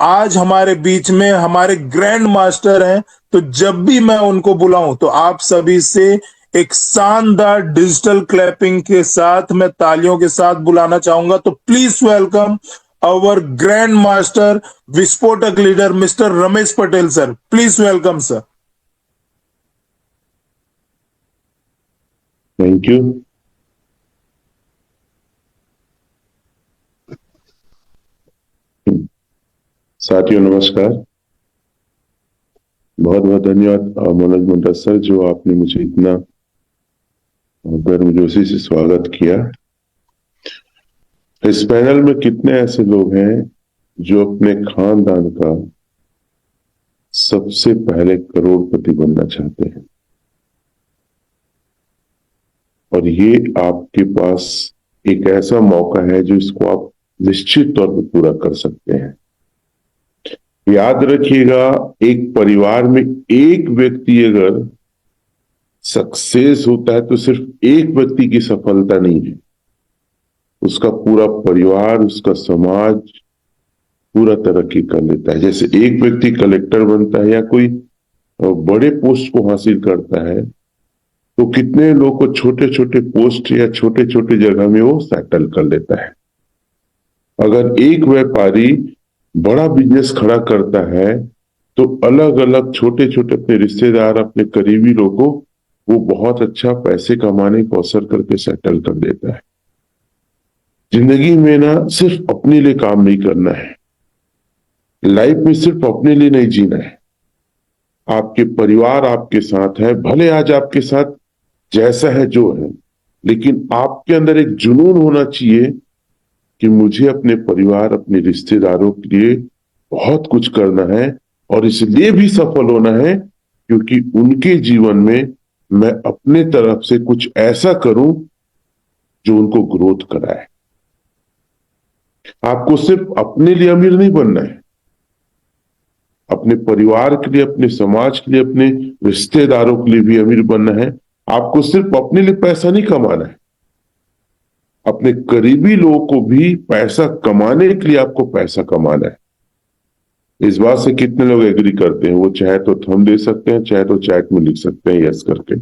आज हमारे बीच में हमारे ग्रैंड मास्टर हैं। तो जब भी मैं उनको बुलाऊं तो आप सभी से एक शानदार डिजिटल क्लैपिंग के साथ, मैं तालियों के साथ बुलाना चाहूंगा। तो please welcome our grand master, विस्फोटक leader mister Ramesh Patel sir. Please welcome sir. Thank you. साथियों नमस्कार। बहुत बहुत धन्यवाद मनोज मुंडा सर, जो आपने मुझे इतना गर्मजोशी से स्वागत किया। इस पैनल में कितने ऐसे लोग हैं जो अपने खानदान का सबसे पहले करोड़पति बनना चाहते हैं, और ये आपके पास एक ऐसा मौका है जो इसको आप निश्चित तौर पर पूरा कर सकते हैं। याद रखिएगा, एक परिवार में एक व्यक्ति अगर सक्सेस होता है तो सिर्फ एक व्यक्ति की सफलता नहीं है, उसका पूरा परिवार, उसका समाज पूरा तरक्की कर लेता है। जैसे एक व्यक्ति कलेक्टर बनता है या कोई बड़े पोस्ट को हासिल करता है, तो कितने लोग को छोटे छोटे पोस्ट या छोटे छोटे जगह में वो सेटल कर लेता है। अगर एक व्यापारी बड़ा बिजनेस खड़ा करता है तो अलग अलग छोटे छोटे अपने रिश्तेदार, अपने करीबी लोगों वो बहुत अच्छा पैसे कमाने का अवसर करके सेटल कर देता है। जिंदगी में ना सिर्फ अपने लिए काम नहीं करना है, लाइफ में सिर्फ अपने लिए नहीं जीना है। आपके परिवार आपके साथ है, भले आज आपके साथ जैसा है जो है, लेकिन आपके अंदर एक जुनून होना चाहिए कि मुझे अपने परिवार, अपने रिश्तेदारों के लिए बहुत कुछ करना है, और इसलिए भी सफल होना है क्योंकि उनके जीवन में मैं अपने तरफ से कुछ ऐसा करूं जो उनको ग्रोथ कराए। आपको सिर्फ अपने लिए अमीर नहीं बनना है, अपने परिवार के लिए, अपने समाज के लिए, अपने रिश्तेदारों के लिए भी अमीर बनना है। आपको सिर्फ अपने लिए पैसा नहीं कमाना है, अपने करीबी लोगों को भी पैसा कमाने के लिए आपको पैसा कमाना है। इस बात से कितने लोग एग्री करते हैं? वो चाहे तो थंब दे सकते हैं, चाहे तो चैट में लिख सकते हैं यस करके।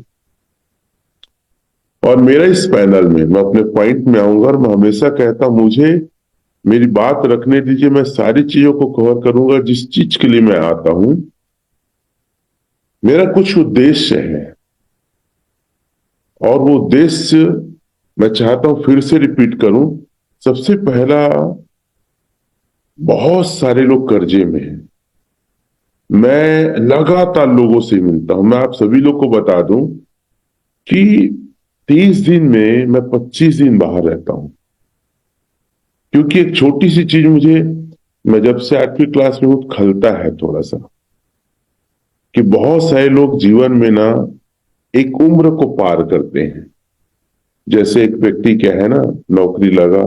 और मेरा इस पैनल में मैं अपने पॉइंट में आऊंगा, और मैं हमेशा कहता हूं मुझे मेरी बात रखने दीजिए, मैं सारी चीजों को कवर करूंगा जिस चीज के लिए मैं आता हूं। मेरा कुछ उद्देश्य है, और वो उद्देश्य मैं चाहता हूं फिर से रिपीट करूं। सबसे पहला, बहुत सारे लोग कर्जे में हैं। मैं लगातार लोगों से मिलता हूं। मैं आप सभी लोग को बता दूं कि 30 दिन में मैं 25 दिन बाहर रहता हूं, क्योंकि एक छोटी सी चीज मुझे, मैं जब से 8वीं क्लास में हूं, खलता है थोड़ा सा, कि बहुत सारे लोग जीवन में ना एक उम्र को पार करते हैं। जैसे एक व्यक्ति क्या है ना, नौकरी लगा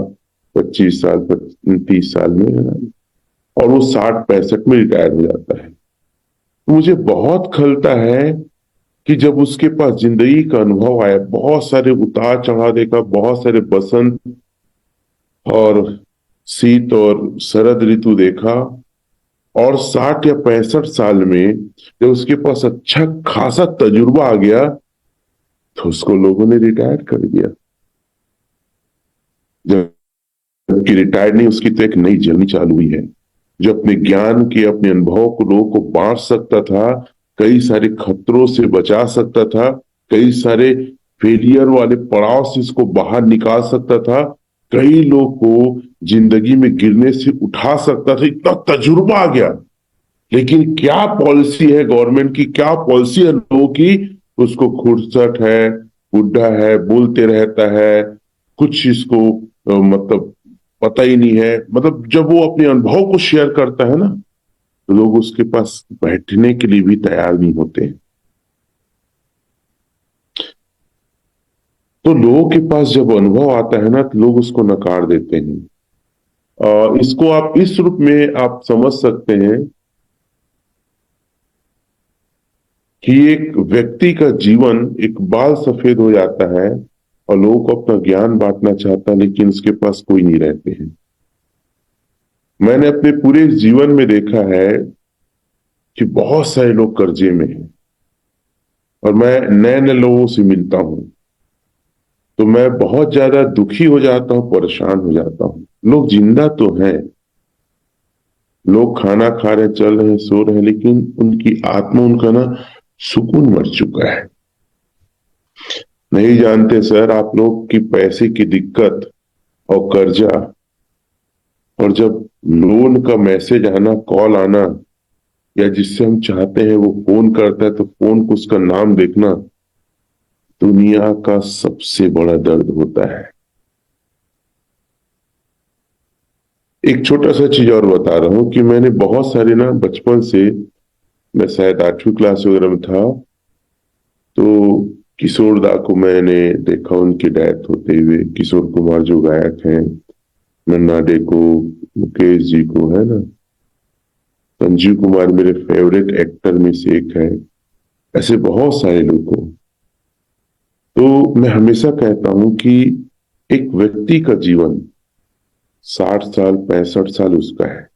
25 साल 30 साल में, और वो 60-65 में रिटायर हो जाता है। तो मुझे बहुत खलता है कि जब उसके पास जिंदगी का अनुभव आया, बहुत सारे उतार चढ़ाव देखा, बहुत सारे बसंत और शीत और शरद ऋतु देखा, और 60 या 65 साल में जब उसके पास अच्छा खासा तजुर्बा आ गया तो उसको लोगों ने रिटायर कर दिया। जबकि रिटायर नहीं, उसकी तो एक नई जर्नी चालू हुई है, जो अपने ज्ञान के, अपने अनुभव को लोगों को बांट सकता था, कई सारे खतरों से बचा सकता था, कई सारे फेलियर वाले पड़ाव से इसको बाहर निकाल सकता था, कई लोगों को जिंदगी में गिरने से उठा सकता था। इतना तजुर्बा आ गया। लेकिन क्या पॉलिसी है गवर्नमेंट की, क्या पॉलिसी है लोगों की? उसको खुरसट है, बुढ़ा है, बोलते रहता है, कुछ इसको मतलब पता ही नहीं है। मतलब जब वो अपने अनुभव को शेयर करता है ना, तो लोग उसके पास बैठने के लिए भी तैयार नहीं होते। तो लोगों के पास जब अनुभव आता है ना, तो लोग उसको नकार देते हैं। इसको आप इस रूप में आप समझ सकते हैं कि एक व्यक्ति का जीवन एक बाल सफेद हो जाता है, और लोगों को अपना ज्ञान बांटना चाहता है, लेकिन उसके पास कोई नहीं रहते हैं। मैंने अपने पूरे जीवन में देखा है कि बहुत सारे लोग कर्जे में हैं, और मैं नए नए लोगों से मिलता हूं तो मैं बहुत ज्यादा दुखी हो जाता हूं, परेशान हो जाता हूं। लोग जिंदा तो हैं, लोग खाना खा रहे, चल रहे, सो रहे, लेकिन उनकी आत्मा, उनका ना सुकून मर चुका है। नहीं जानते सर आप लोग की पैसे की दिक्कत और कर्जा, और जब लोन का मैसेज आना, कॉल आना, या जिससे हम चाहते हैं वो फोन करता है तो फोन को उसका नाम देखना दुनिया का सबसे बड़ा दर्द होता है। एक छोटा सा चीज और बता रहा हूं कि मैंने बहुत सारे ना बचपन से, मैं शायद 8वीं क्लास वगैरह में था, तो किशोर दा को मैंने देखा, उनकी डेथ होते हुए। किशोर कुमार जो गायक हैं, नन्ना डे को, मुकेश जी को, है ना, संजीव कुमार मेरे फेवरेट एक्टर में से एक है। ऐसे बहुत सारे लोग को। तो मैं हमेशा कहता हूं कि एक व्यक्ति का जीवन 60 साल, 65 साल उसका है,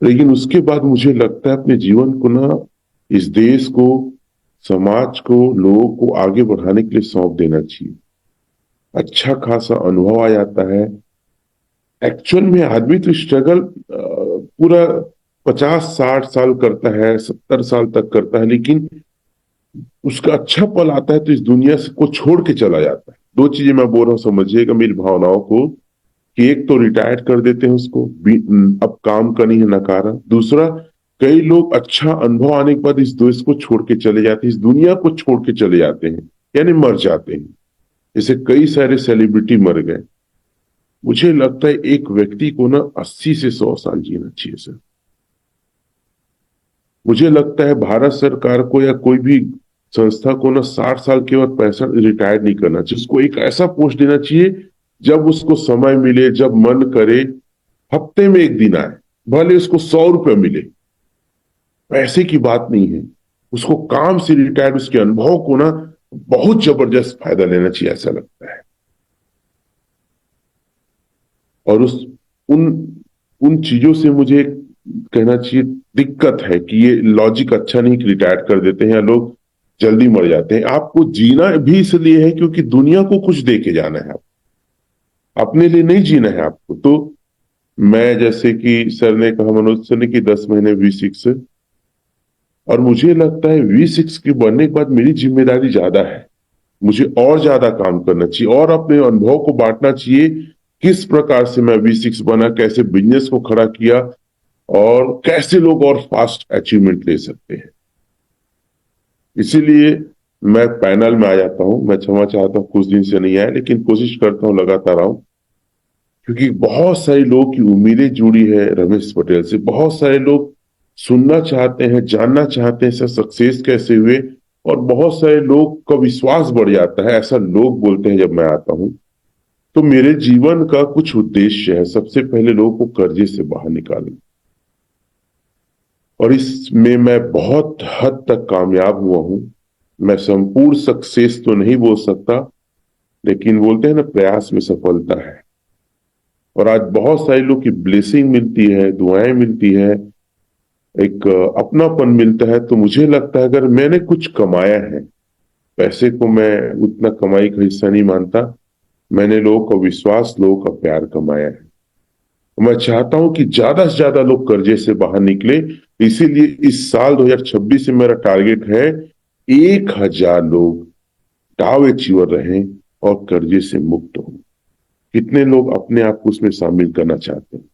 लेकिन उसके बाद मुझे लगता है अपने जीवन को ना इस देश को, समाज को, लोगों को आगे बढ़ाने के लिए सौंप देना चाहिए। अच्छा खासा अनुभव आ जाता है। एक्चुअल में आदमी तो स्ट्रगल पूरा 50-60 साल करता है, 70 साल तक करता है, लेकिन उसका अच्छा पल आता है तो इस दुनिया से को छोड़ के चला जाता है। दो चीजें मैं बोल रहा हूं, समझिएगा मेरी भावनाओं को, कि एक तो रिटायर कर देते हैं उसको, अब काम का नहीं है, नकारा। दूसरा, कई लोग अच्छा अनुभव आने के बाद इस देश को छोड़ के चले जाते हैं, इस दुनिया को छोड़ के चले जाते हैं, यानी मर जाते हैं। जैसे कई सारे सेलिब्रिटी मर गए। मुझे लगता है एक व्यक्ति को ना 80 से 100 साल जीना चाहिए सर। मुझे लगता है भारत सरकार को या कोई भी संस्था को ना 60 साल के बाद पैसा रिटायर नहीं करना चाहिए। उसको एक ऐसा पोस्ट देना चाहिए जब उसको समय मिले, जब मन करे, हफ्ते में एक दिन आए, भले उसको 100 रुपये मिले, पैसे की बात नहीं है। उसको काम से रिटायर, उसके अनुभव को ना बहुत जबरदस्त फायदा लेना चाहिए, ऐसा लगता है। और उन उन चीजों से मुझे कहना चाहिए, दिक्कत है कि ये लॉजिक अच्छा नहीं कि रिटायर कर देते हैं या लोग जल्दी मर जाते हैं। आपको जीना भी इसलिए है क्योंकि दुनिया को कुछ दे के जाना है, अपने लिए नहीं जीना है आपको। तो मैं, जैसे कि सर ने कहा, मनोज सर ने, कि 10 महीने V6, और मुझे लगता है V6 के बनने के बाद मेरी जिम्मेदारी ज्यादा है। मुझे और ज्यादा काम करना चाहिए और अपने अनुभव को बांटना चाहिए। किस प्रकार से मैं V6 बना, कैसे बिजनेस को खड़ा किया, और कैसे लोग और फास्ट अचीवमेंट ले सकते हैं। इसीलिए मैं पैनल में आ जाता हूं। मैं क्षमा चाहता हूं कुछ दिन से नहीं आया, लेकिन कोशिश करता हूं लगातार आऊं, क्योंकि बहुत सारे लोग की उम्मीदें जुड़ी है रमेश पटेल से। बहुत सारे लोग सुनना चाहते हैं, जानना चाहते हैं सर सक्सेस कैसे हुए, और बहुत सारे लोग का विश्वास बढ़ जाता है, ऐसा लोग बोलते हैं जब मैं आता हूं। तो मेरे जीवन का कुछ उद्देश्य है। सबसे पहले लोगों को कर्जे से बाहर निकालना, और इसमें मैं बहुत हद तक कामयाब हुआ हूं। मैं संपूर्ण सक्सेस तो नहीं बोल सकता, लेकिन बोलते हैं ना, प्रयास में सफलता है। और आज बहुत सारे लोग की ब्लेसिंग मिलती है, दुआएं मिलती है, एक अपनापन मिलता है। तो मुझे लगता है अगर मैंने कुछ कमाया है, पैसे को मैं उतना कमाई का हिस्सा नहीं मानता, मैंने लोगों का विश्वास, लोगों का प्यार कमाया है। मैं चाहता हूं कि ज्यादा से ज्यादा लोग कर्जे से बाहर निकले। इसीलिए इस साल 2026 में मेरा टारगेट है 1000 लोग टाव अचीवर रहें और कर्जे से मुक्त हों। कितने लोग अपने आप को उसमें शामिल करना चाहते हैं?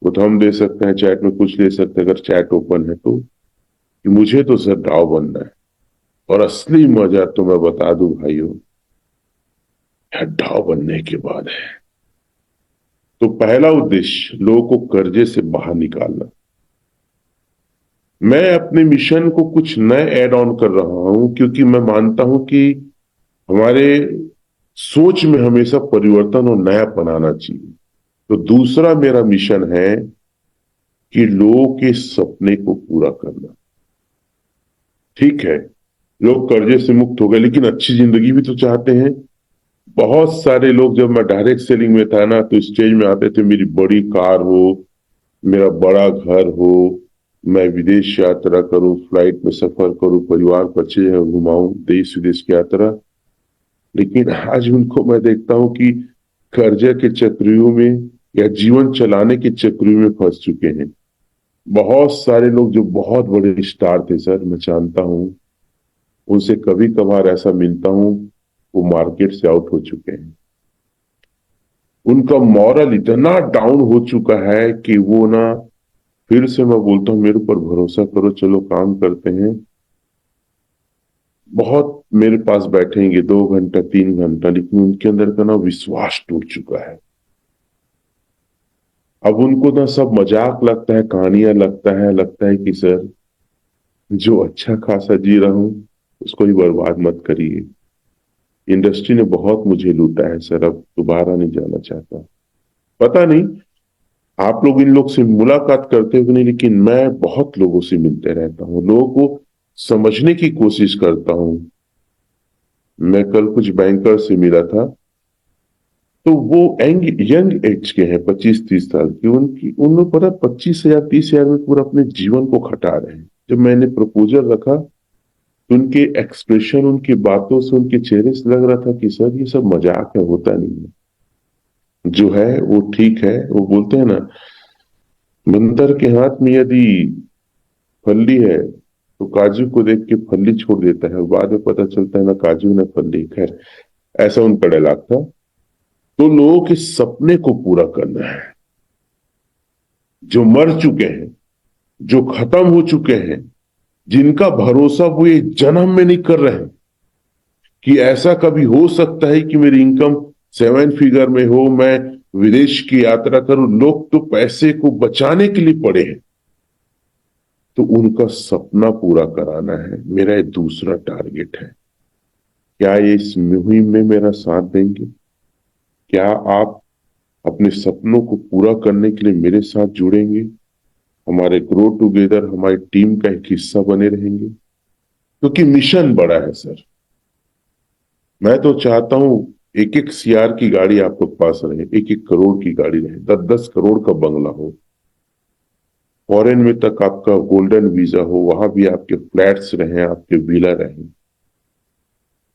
वो तो हम दे सकते हैं, चैट में कुछ ले सकते हैं अगर चैट ओपन है तो, कि मुझे तो सर डाव बनना है। और असली मजा तो मैं बता दूं भाइयों, यह डाव बनने के बाद है। तो पहला उद्देश्य लोगों को कर्जे से बाहर निकालना। मैं अपने मिशन को कुछ नए ऐड ऑन कर रहा हूं, क्योंकि मैं मानता हूं कि हमारे सोच में हमेशा परिवर्तन और नयापन आना चाहिए। तो दूसरा मेरा मिशन है कि लोगों के सपने को पूरा करना। ठीक है, लोग कर्जे से मुक्त हो गए, लेकिन अच्छी जिंदगी भी तो चाहते हैं। बहुत सारे लोग, जब मैं डायरेक्ट सेलिंग में था ना, तो स्टेज में आते थे, मेरी बड़ी कार हो, मेरा बड़ा घर हो, मैं विदेश यात्रा करूं, फ्लाइट में सफर करूं, परिवार को अच्छी जगह घुमाऊं, देश विदेश की यात्रा। लेकिन आज उनको मैं देखता हूं कि कर्जे के चक्रव्यूह में या जीवन चलाने के चक्रव्यूह में फंस चुके हैं। बहुत सारे लोग जो बहुत बड़े स्टार थे सर, मैं जानता हूं, उनसे कभी कभार ऐसा मिलता हूं, वो मार्केट से आउट हो चुके हैं। उनका मॉरल इतना डाउन हो चुका है कि वो ना, फिर से मैं बोलता हूं, मेरे ऊपर भरोसा करो, चलो काम करते हैं। बहुत मेरे पास बैठेंगे 2 घंटा 3 घंटा, लेकिन उनके अंदर का ना विश्वास टूट चुका है। अब उनको ना सब मजाक लगता है, कहानियां लगता है कि सर, जो अच्छा खासा जी रहा हूं उसको ही बर्बाद मत करिए। इंडस्ट्री ने बहुत मुझे लूटा है सर, अब दोबारा नहीं जाना चाहता। पता नहीं आप लोग इन लोग से मुलाकात करते हो कि नहीं, लेकिन मैं बहुत लोगों से मिलते रहता हूँ, लोगों को समझने की कोशिश करता हूँ। मैं कल कुछ बैंकर से मिला था, तो वो यंग यंग एज के हैं, 25-30 साल की। उनकी उन लोग पता 25,000 30,000 में पूरा अपने जीवन को खटा रहे हैं। जब मैंने प्रपोजल रखा, तो उनके एक्सप्रेशन, उनकी बातों से, उनके चेहरे से लग रहा था कि सर ये सब मजाक है, होता नहीं है, जो है वो ठीक है। वो बोलते हैं ना, बंदर के हाथ में यदि फल्ली है तो काजू को देख के फल्ली छोड़ देता है, और बाद में पता चलता है ना काजू ना फल्ली। खैर, ऐसा उनका डायलॉग था। तो लोगों के सपने को पूरा करना है, जो मर चुके हैं, जो खत्म हो चुके हैं, जिनका भरोसा वो ये जन्म में नहीं कर रहे हैं कि ऐसा कभी हो सकता है कि मेरी इनकम 7 फिगर में हो, मैं विदेश की यात्रा करूं। लोग तो पैसे को बचाने के लिए पड़े हैं। तो उनका सपना पूरा कराना है, मेरा ये दूसरा टारगेट है। क्या ये इस मुहिम में मेरा साथ देंगे? क्या आप अपने सपनों को पूरा करने के लिए मेरे साथ जुड़ेंगे? हमारे ग्रो टुगेदर, हमारी टीम का एक हिस्सा बने रहेंगे? क्योंकि मिशन बड़ा है सर। मैं तो चाहता हूं एक एक सीआर की गाड़ी आप लोग पास रहे, 1-1 करोड़ की गाड़ी रहे, 10-10 करोड़ का बंगला हो, फॉरेन में तक आपका गोल्डन वीजा हो, वहां भी आपके फ्लैट्स रहे, आपके विला रहे।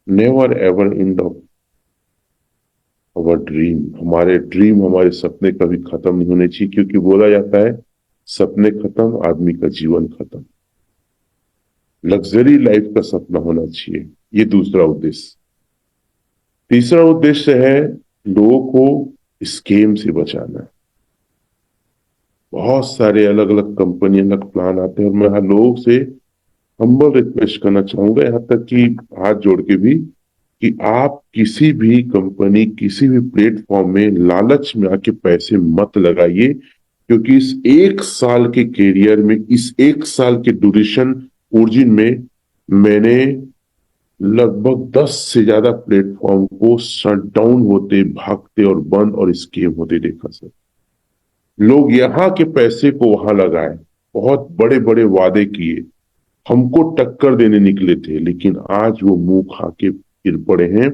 Never ever end of our dream. हमारे ड्रीम, हमारे सपने कभी खत्म नहीं होने चाहिए, क्योंकि बोला जाता है सपने खत्म, आदमी का जीवन खत्म। लग्जरी लाइफ का सपना होना चाहिए। ये दूसरा उद्देश्य। तीसरा उद्देश्य है लोगों को स्केम से बचाना। बहुत सारे अलग अलग कंपनी, अलग प्लान आते हैं, और मैं हर लोगों से हम्बल रिक्वेस्ट करना चाहूंगा, यहां तक कि हाथ जोड़ के भी, कि आप किसी भी कंपनी, किसी भी प्लेटफॉर्म में लालच में आके पैसे मत लगाइए। क्योंकि इस 1 साल के कैरियर में, इस 1 साल के ड्यूरेशन ओरिजिन में, मैंने लगभग 10 से ज्यादा प्लेटफॉर्म को शट डाउन होते, भागते और बंद और स्केम होते देखा सर। लोग यहां के पैसे को वहां लगाए, बहुत बड़े बड़े वादे किए, हमको टक्कर देने निकले थे, लेकिन आज वो मुंह खा के गिर पड़े हैं।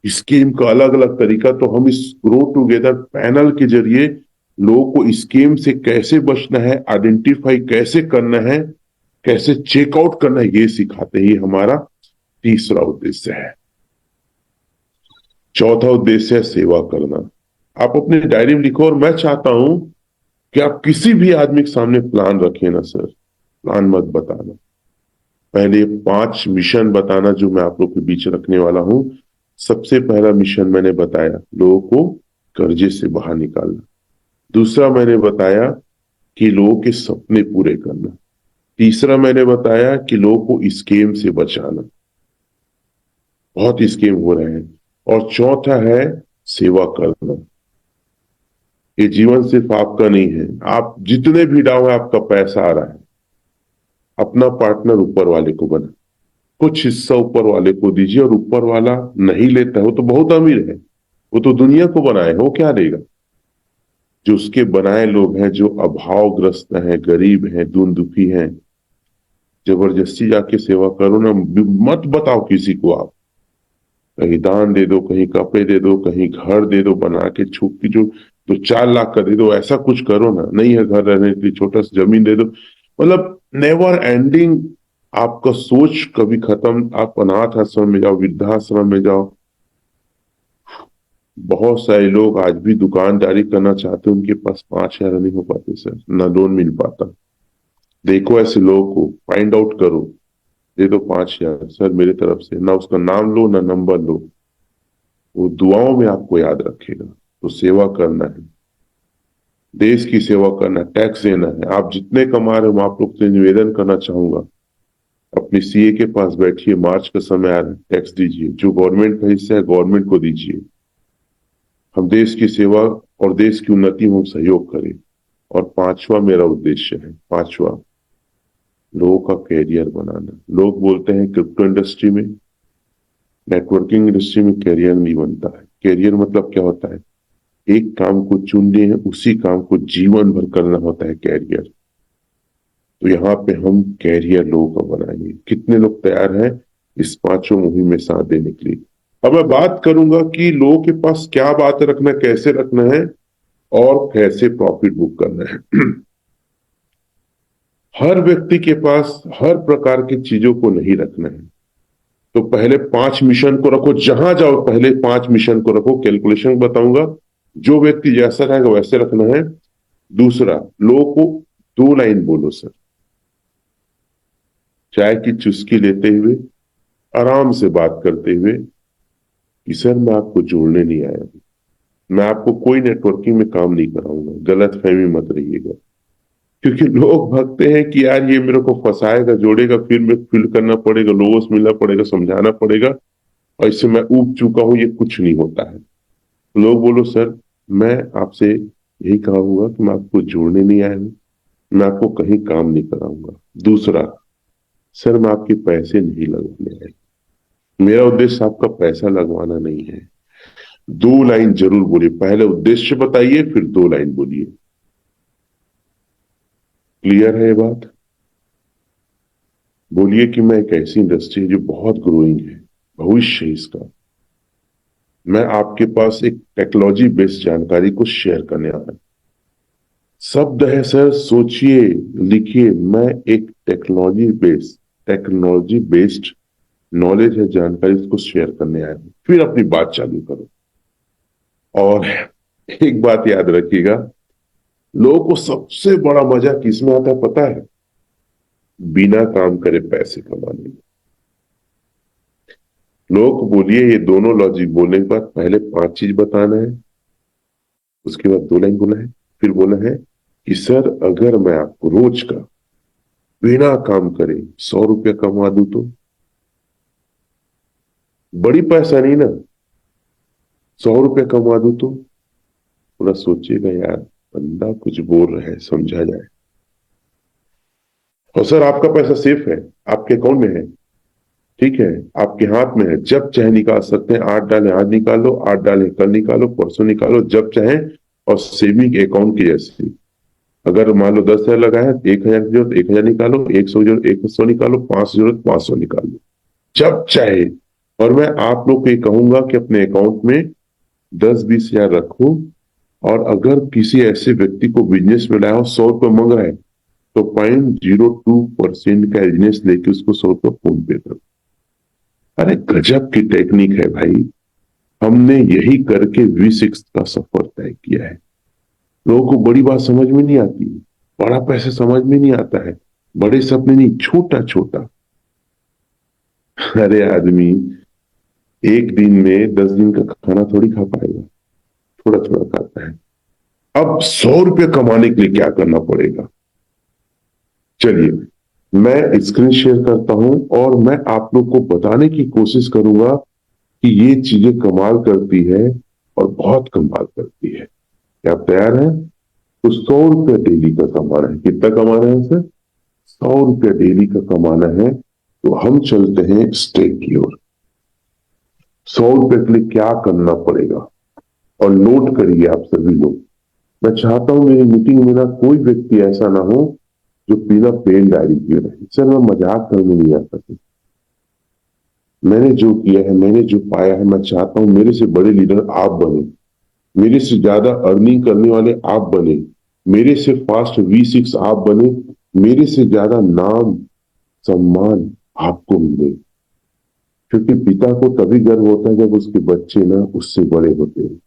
स्कीम का अलग अलग तरीका, तो हम इस ग्रो टुगेदर पैनल के जरिए लोगों को स्कीम से कैसे बचना है, आइडेंटिफाई कैसे करना है, कैसे चेकआउट करना है, ये सिखाते ही हमारा तीसरा उद्देश्य है। चौथा उद्देश्य है सेवा करना। आप अपने डायरी में लिखो, और मैं चाहता हूं कि आप किसी भी आदमी के सामने प्लान रखें ना सर, प्लान मत बताना। पहले 5 मिशन बताना जो मैं आप लोग के बीच रखने वाला हूं। सबसे पहला मिशन मैंने बताया, लोगों को कर्जे से बाहर निकालना। दूसरा मैंने बताया कि लोगों के सपने पूरे करना। तीसरा मैंने बताया कि लोगों को स्कीम से बचाना, बहुत स्कीम हो रहे हैं। और चौथा है सेवा करना। ये जीवन सिर्फ आपका नहीं है, आप जितने भी डालो है, आपका पैसा आ रहा है, अपना पार्टनर ऊपर वाले को बना, कुछ हिस्सा ऊपर वाले को दीजिए। और ऊपर वाला नहीं लेता है, वो तो बहुत अमीर है, वो तो दुनिया को बनाए, वो क्या देगा? जो उसके बनाए लोग हैं, जो अभावग्रस्त हैं, गरीब हैं, दीन दुखी हैं, जबरदस्ती जाके सेवा करो ना, मत बताओ किसी को आप। कहीं दान दे दो, कहीं कपड़े दे दो, कहीं घर दे दो बना के, छुपी जो तो 4 लाख का दे दो, ऐसा कुछ करो ना। नहीं है घर रहने के लिए, छोटा सा जमीन दे दो। मतलब नेवर एंडिंग आपका सोच कभी खत्म। आप अनाथ आश्रम में जाओ, वृद्धाश्रम में जाओ, बहुत सारे लोग आज भी दुकानदारी करना चाहते हैं, उनके पास 5 हजार नहीं हो पाते सर, ना लोन मिल पाता। देखो ऐसे लोगों को, फाइंड आउट करो, दे दो 5 हजार सर मेरी तरफ से, ना उसका नाम लो ना नंबर लो, वो दुआओं में आपको याद रखेगा। तो सेवा करना है, देश की सेवा करना है, टैक्स देना है। आप जितने कमा रहे हो, मैं आप लोग से निवेदन करना चाहूंगा, अपनी सीए के पास बैठिए, मार्च का समय आ रहा है, टैक्स दीजिए, जो गवर्नमेंट का हिस्सा है गवर्नमेंट को दीजिए। हम देश की सेवा और देश की उन्नति में हम सहयोग करें। और पांचवा मेरा उद्देश्य है, पांचवा, लोगों का कैरियर बनाना। लोग बोलते हैं क्रिप्टो इंडस्ट्री में, नेटवर्किंग इंडस्ट्री में कैरियर नहीं बनता है। कैरियर मतलब क्या होता है? एक काम को चुन लिए, उसी काम को जीवन भर करना होता है कैरियर। तो यहाँ पे हम कैरियर लोगों का बनाएंगे। कितने लोग तैयार हैं इस पांचों मुहिम में साथ देने के लिए? अब मैं बात करूंगा कि लोगों के पास क्या बात रखना, कैसे रखना है और कैसे प्रॉफिट बुक करना है। हर व्यक्ति के पास हर प्रकार की चीजों को नहीं रखना है। तो पहले 5 मिशन को रखो, जहां जाओ पहले 5 मिशन को रखो। कैलकुलेशन बताऊंगा, जो व्यक्ति जैसा रहेगा वैसे रखना है। दूसरा, लोगों को 2 लाइन बोलो सर, चाय की चुस्की लेते हुए, आराम से बात करते हुए कि सर मैं आपको जोड़ने नहीं आया हूं, मैं आपको कोई नेटवर्किंग में काम नहीं कराऊंगा, गलत फहमी मत रहिएगा। क्योंकि लोग भागते हैं कि यार ये मेरे को फंसाएगा, जोड़ेगा, फिर मैं फिल करना पड़ेगा, लोगों से मिलना पड़ेगा, समझाना पड़ेगा, और इससे मैं ऊब चुका हूं, ये कुछ नहीं होता है। लोग बोलो सर मैं आपसे यही कहूंगा कि मैं आपको जोड़ने नहीं आया हूं, मैं आपको कहीं काम नहीं कराऊंगा। दूसरा, सर मैं आपके पैसे नहीं लगवाने आया, मेरा उद्देश्य आपका पैसा लगवाना नहीं है। 2 लाइन जरूर बोलिए, पहले उद्देश्य बताइए फिर 2 लाइन बोलिए। क्लियर है ये बात? बोलिए कि मैं एक ऐसी इंडस्ट्री है जो बहुत ग्रोइंग है, भविष्य है इसका, मैं आपके पास एक टेक्नोलॉजी बेस्ड जानकारी को शेयर करने आ रहा हूं। शब्द है सर, सोचिए, लिखिए, मैं एक टेक्नोलॉजी बेस्ड नॉलेज है, जानकारी इसको शेयर करने आया हूं। फिर अपनी बात चालू करो। और एक बात याद रखिएगा, लोगों को सबसे बड़ा मजा किसमें आता है पता है? बिना काम करे पैसे कमाने में। लोगों को बोलिए, ये दोनों लॉजिक बोलने के बाद पहले 5 चीज बताना है, उसके बाद 2 लाइन बोला है, फिर बोला है कि सर अगर मैं आपको रोज का बिना काम करे 100 रुपया कमा दूं तो? बड़ी पैसा नहीं ना, 100 रुपया कमा दूं तो? थोड़ा सोचिएगा यार, बंदा कुछ बोल रहा है, समझा जाए। और सर आपका पैसा सेफ है, आपके अकाउंट में है, ठीक है, आपके हाथ में है, जब चाहे निकाल सकते हैं। 8 डाले आज निकाल लो, 8 डाले कल निकालो, परसों निकालो, जब चाहे। और सेविंग अकाउंट की जैसे, अगर मान लो 10 हजार लगाया है, 1 हजार की जरूरत 1 हजार निकालो, 100 की जरूरत 100 निकालो, 500 जरूरत 500 निकालो, जब चाहे। और मैं आप लोग को ये कहूंगा कि अपने अकाउंट में 10-20 हजार रखो। और अगर किसी ऐसे व्यक्ति को बिजनेस में लाया हो, 100 रुपये मांग रहा है, तो 0.02% का बिजनेस लेके उसको 100 रुपये फोन पे करो। अरे गजब की टेक्निक है भाई, हमने यही करके V6 का सफर तय किया है। लोगों को बड़ी बात समझ में नहीं आती, बड़ा पैसा समझ में नहीं आता है, बड़े सपने नहीं, छोटा छोटा। अरे आदमी एक दिन में 10 दिन का खाना थोड़ी खा पाएगा, थोड़ा थोड़ा खाता है। अब 100 रुपये कमाने के लिए क्या करना पड़ेगा? चलिए मैं स्क्रीन शेयर करता हूं और मैं आप लोग को बताने की कोशिश करूंगा कि ये चीजें कमाल करती है और बहुत कमाल करती है। क्या आप तैयार हैं? तो 100 रुपया डेली का कमाना है। कितना कमाना है सर? 100 रुपया डेली का कमाना है। तो हम चलते हैं स्टेप की ओर। 100 रुपये के लिए क्या करना पड़ेगा, और नोट करिए आप सभी लोग। मैं चाहता हूं मेरी मीटिंग में ना कोई व्यक्ति ऐसा ना हो जो बिना पेन डायरी किए रहे। सर मैं मजाक करने नहीं आता था, मैंने जो किया है, मैंने जो पाया है, मैं चाहता हूं मेरे से बड़े लीडर आप बने, मेरे से ज्यादा अर्निंग करने वाले आप बने, मेरे से फास्ट V6 आप बने, मेरे से ज्यादा नाम सम्मान आपको मिले। क्योंकि पिता को तभी गर्व होता है जब उसके बच्चे ना उससे बड़े होते हैं।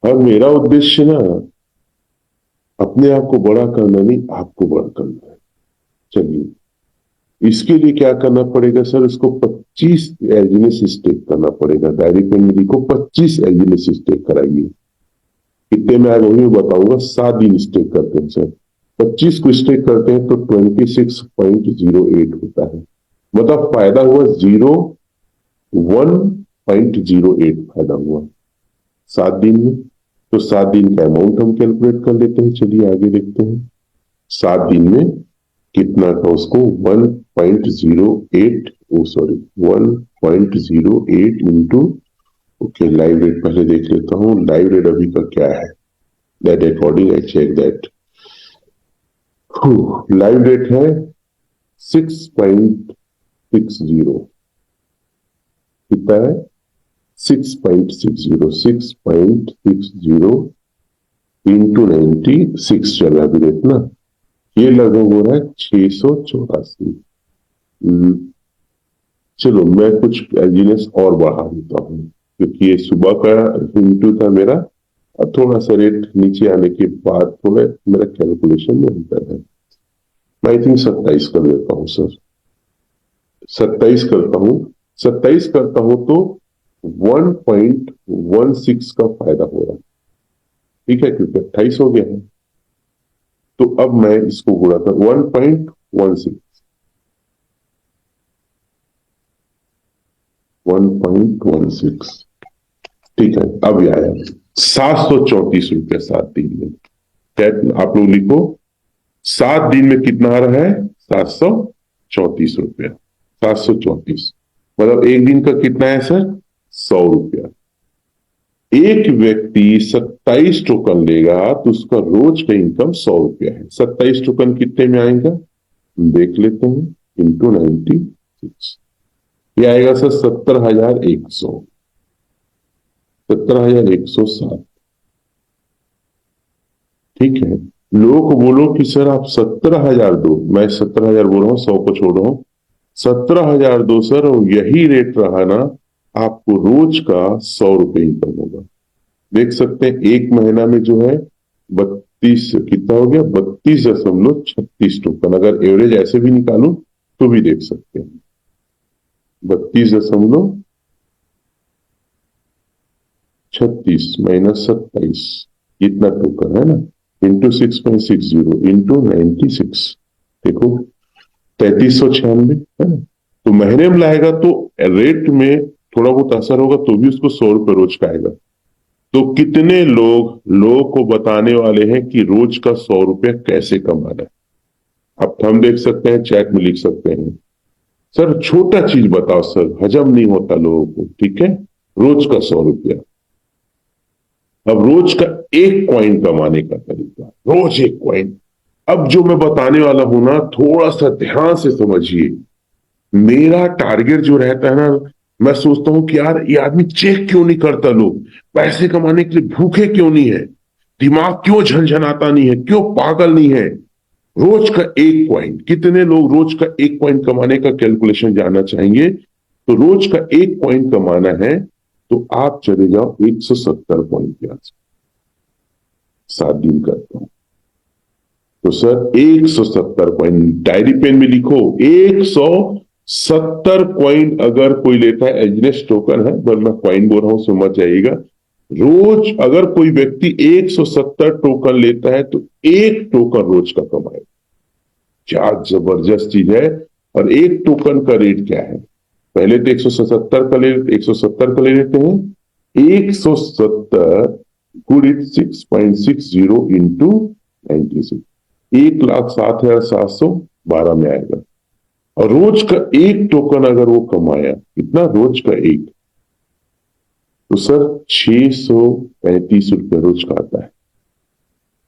और मेरा उद्देश्य ना अपने आप को बड़ा करना नहीं, आपको बड़ा करना है। चलिए, इसके लिए क्या करना पड़ेगा सर? इसको 25 एलजीनेस स्टेक करना पड़ेगा। डायरी पेन में लिखो 25 एलजीनेस स्टेक कराइए। कितने में आएगा वही बताऊंगा। 7 दिन स्टेक करते हैं सर। 25 को स्टेक करते हैं तो 26.08 होता है। मतलब फायदा हुआ 1.08 फायदा हुआ 7 दिन में। तो 7 दिन का अमाउंट हम कैलकुलेट कर लेते हैं। चलिए आगे देखते हैं। 7 दिन में कितना था उसको 1.08, oh sorry 1.08 into, okay live rate पहले देख लेता हूं। लाइव रेट अभी का क्या है, that according I check that. Live rate है 6.60। कितना है? 6.60, 6.60 इंटू 96 चल रहा है अभी रेट ना। ये लगभग हो रहा है 684। चलो मैं कुछ एलजीनेस और बढ़ा देता हूँ, क्योंकि ये सुबह का इंटू था मेरा। अब थोड़ा सा रेट नीचे आने के बाद थोड़ा मेरा कैलकुलेशन में अंतर है। मैं आई थिंक 27 कर देता हूँ सर। 27 करता हूँ। 27 करता हूँ तो 1.16 का फायदा हो रहा है। ठीक है, क्योंकि 28 हो गया है। तो अब मैं इसको गुणा कर 1.16, 1.16। ठीक है, अब ये आया 734 रुपया 7 दिन में। क्या आप लोग लिखो, 7 दिन में कितना आ रहा है? 734 रुपया। 734 मतलब एक दिन का कितना है सर? 100 रुपया। एक व्यक्ति 27 टोकन लेगा तो उसका रोज का इनकम 100 रुपया है। 27 टोकन कितने में आएगा देख लेते हैं। इंटू 96, ये आएगा सर 70,100, 70,107। ठीक है, लोगों को बोलो कि सर आप 17,000 दो। मैं 17,000 बोल रहा हूं, 100 को छोड़ रहा हूं। 17,000 दो सर, और यही रेट रहा ना, आपको रोज का 100 रुपये इनकम होगा। देख सकते हैं एक महीना में जो है 32, कितना हो गया? 32.36 टोकन। अगर एवरेज ऐसे भी निकालू तो भी देख सकते हैं 32.36 माइनस 27, इतना टोकन है ना, इंटू 6.60 इंटू 96। देखो 3396 है ना। तो महीने में लाएगा तो रेट में थोड़ा बहुत असर होगा, तो भी उसको 100 रुपये रोज का आएगा। तो कितने लोगों को बताने वाले हैं कि रोज का 100 रुपया कैसे कमाना है? अब हम देख सकते हैं, चैट में लिख सकते हैं सर छोटा चीज बताओ सर, हजम नहीं होता लोगों को। ठीक है, रोज का 100 रुपया। अब रोज का एक कॉइन कमाने का तरीका, रोज एक कॉइन। अब जो मैं बताने वाला हूं ना, थोड़ा सा ध्यान से समझिए। मेरा टारगेट जो रहता है ना, मैं सोचता हूं कि यार ये आदमी चेक क्यों नहीं करता, लोग पैसे कमाने के लिए भूखे क्यों नहीं है, दिमाग क्यों झंझनाता नहीं है, क्यों पागल नहीं है। रोज का एक पॉइंट, कितने लोग रोज का एक पॉइंट कमाने का कैलकुलेशन जानना चाहेंगे? तो रोज का एक पॉइंट कमाना है तो आप चले जाओ 170 पॉइंट के आसपास। 7 दिन करता हूं तो सर 170 पॉइंट, डायरी पेन में लिखो 170 पॉइंट अगर कोई लेता है। एजनेस टोकन है, पर मैं पॉइंट बोल रहा हूं, समझ जाइएगा। रोज अगर कोई व्यक्ति 170 टोकन लेता है तो एक टोकन रोज का कमाए। क्या जबरदस्त चीज है। और एक टोकन का रेट क्या है? पहले तो 170 का ले 170 का ले लेते हैं। 170 गुणित 6.60 इंटू 96, 1,07,712 में आएगा। और रोज का एक टोकन अगर वो कमाया, कितना रोज का एक, तो सर 635 रुपये रोज का आता है।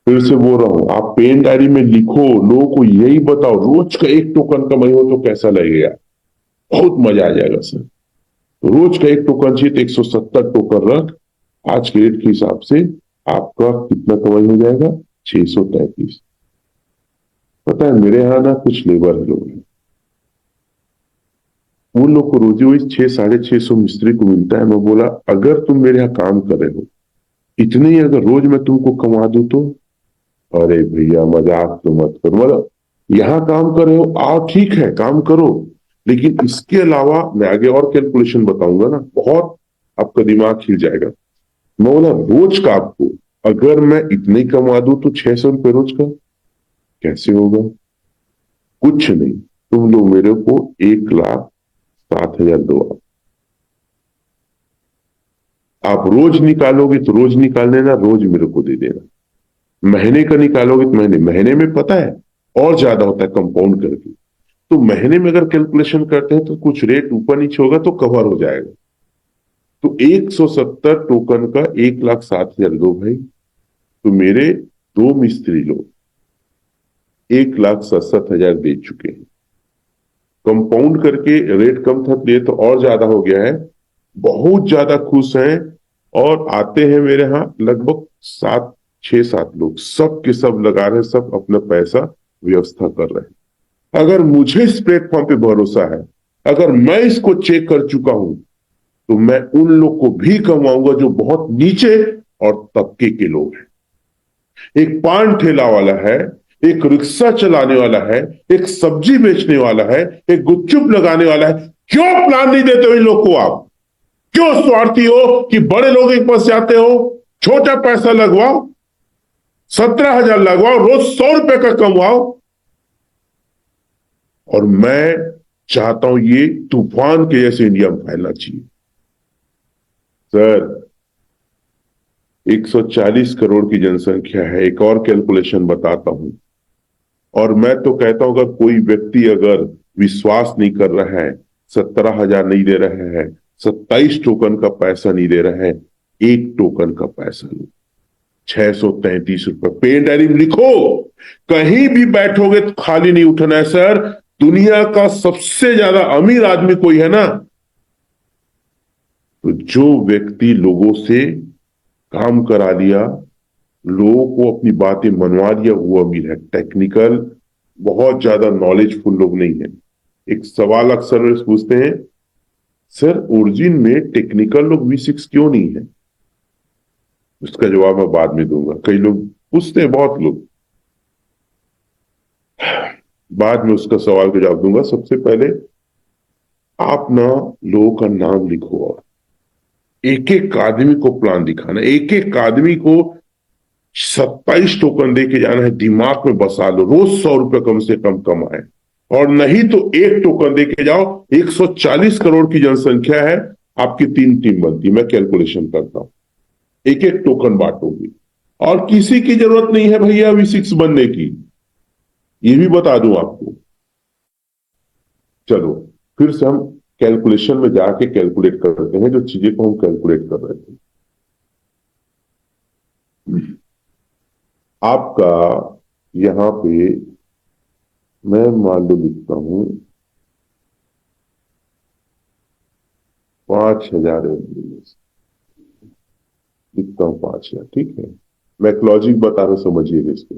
फिर से बोल रहा हूं, आप पेन डायरी में लिखो, लोगों को यही बताओ, रोज का एक टोकन कमाई हो तो कैसा लगेगा। बहुत मजा आ जाएगा सर। तो रोज का एक टोकन चाहिए तो 170 टोकन रख, आज के रेट के हिसाब से आपका कितना कमाई हो जाएगा? 633। पता है मेरे यहाँ ना कुछ लेबर लोग हैं, उन लोग को रोजी वही 600-650 मिस्त्री को मिलता है। मैं बोला अगर तुम मेरे यहाँ काम कर रहे हो, इतने ही अगर रोज मैं तुमको कमा दूं तो? अरे भैया मजाक तो मत करो, मतलब यहाँ काम कर रहे हो, आओ ठीक है काम करो, लेकिन इसके अलावा मैं आगे और कैलकुलेशन बताऊंगा ना, बहुत आपका दिमाग हिल जाएगा। मैं बोला रोज का आपको अगर मैं इतने ही कमा दूं तो 600 रुपये रोज का कैसे होगा? कुछ नहीं, तुम लोग मेरे को 1,07,000 दो। आप रोज निकालोगे तो रोज निकाल लेना, रोज मेरे को दे देना। महीने का निकालोगे तो महीने में पता है और ज्यादा होता है कंपाउंड करके। तो महीने में अगर कैलकुलेशन करते हैं तो कुछ रेट ऊपर नीचे होगा तो कवर हो जाएगा। तो 170 टोकन का 1,07,000 दो भाई। तो मेरे दो मिस्त्री लोग 1,67,000 दे चुके हैं। कंपाउंड करके रेट कम था ये तो और ज्यादा हो गया है। बहुत ज्यादा खुश हैं और आते हैं मेरे यहाँ लगभग 6-7 लोग, सब के सब लगा रहे हैं, सब अपना पैसा व्यवस्था कर रहे हैं। अगर मुझे इस प्लेटफॉर्म पे भरोसा है, अगर मैं इसको चेक कर चुका हूं, तो मैं उन लोग को भी कमाऊंगा जो बहुत नीचे और तबके के लोग हैं। एक पान ठेला वाला है, एक रिक्शा चलाने वाला है, एक सब्जी बेचने वाला है, एक गुपचुप लगाने वाला है। क्यों प्लान नहीं देते हो इन लोग को आप? क्यों स्वार्थी हो कि बड़े लोगों के पास जाते हो? छोटा पैसा लगवाओ, 17,000 लगवाओ, रोज 100 रुपए का कमवाओ। और मैं चाहता हूं ये तूफान के जैसे इंडिया में फैलना चाहिए। सर 140 करोड़ की जनसंख्या है, एक और कैलकुलेशन बताता हूं। और मैं तो कहता हूं अगर कोई व्यक्ति अगर विश्वास नहीं कर रहा है, 17,000 नहीं दे रहा है, 27 टोकन का पैसा नहीं दे रहा है, एक टोकन का पैसा लो, 633 रुपए। पे डायरी में लिखो, कहीं भी बैठोगे तो खाली नहीं उठना है सर। दुनिया का सबसे ज्यादा अमीर आदमी कोई है ना, तो जो व्यक्ति लोगों से काम करा लिया, लोगों को अपनी बातें मनवा दिया, वो अमीर है। टेक्निकल बहुत ज्यादा नॉलेजफुल लोग नहीं है। एक सवाल अक्सर लोग पूछते हैं, सर ओरिजिन में टेक्निकल लोग V6 क्यों नहीं है? उसका जवाब मैं बाद में दूंगा। कई लोग पूछते हैं, बहुत लोग, बाद में उसका सवाल का जवाब दूंगा। सबसे पहले आप ना लोगों का नाम लिखो और एक एक आदमी को प्लान दिखाना, एक एक आदमी को 27 टोकन दे के जाना है। दिमाग में बसा लो, रोज 100 रुपए कम से कम कमाए, और नहीं तो एक टोकन दे के जाओ। 140 करोड़ की जनसंख्या है, आपकी 3 टीम बनती, मैं कैलकुलेशन करता हूं, एक एक टोकन बांटोगे। और किसी की जरूरत नहीं है भैया V6 बनने की, ये भी बता दूं आपको। चलो फिर से हम कैलकुलेशन में जाके कैलकुलेट करते हैं जो चीजें को हम कैलकुलेट कर रहे थे। आपका यहां पे मैं मान लो लिखता हूं 5,000 लिखता हूं, 5,000, ठीक है। मैं एक लॉजिक बता रहा हूं, समझिएगा इसको।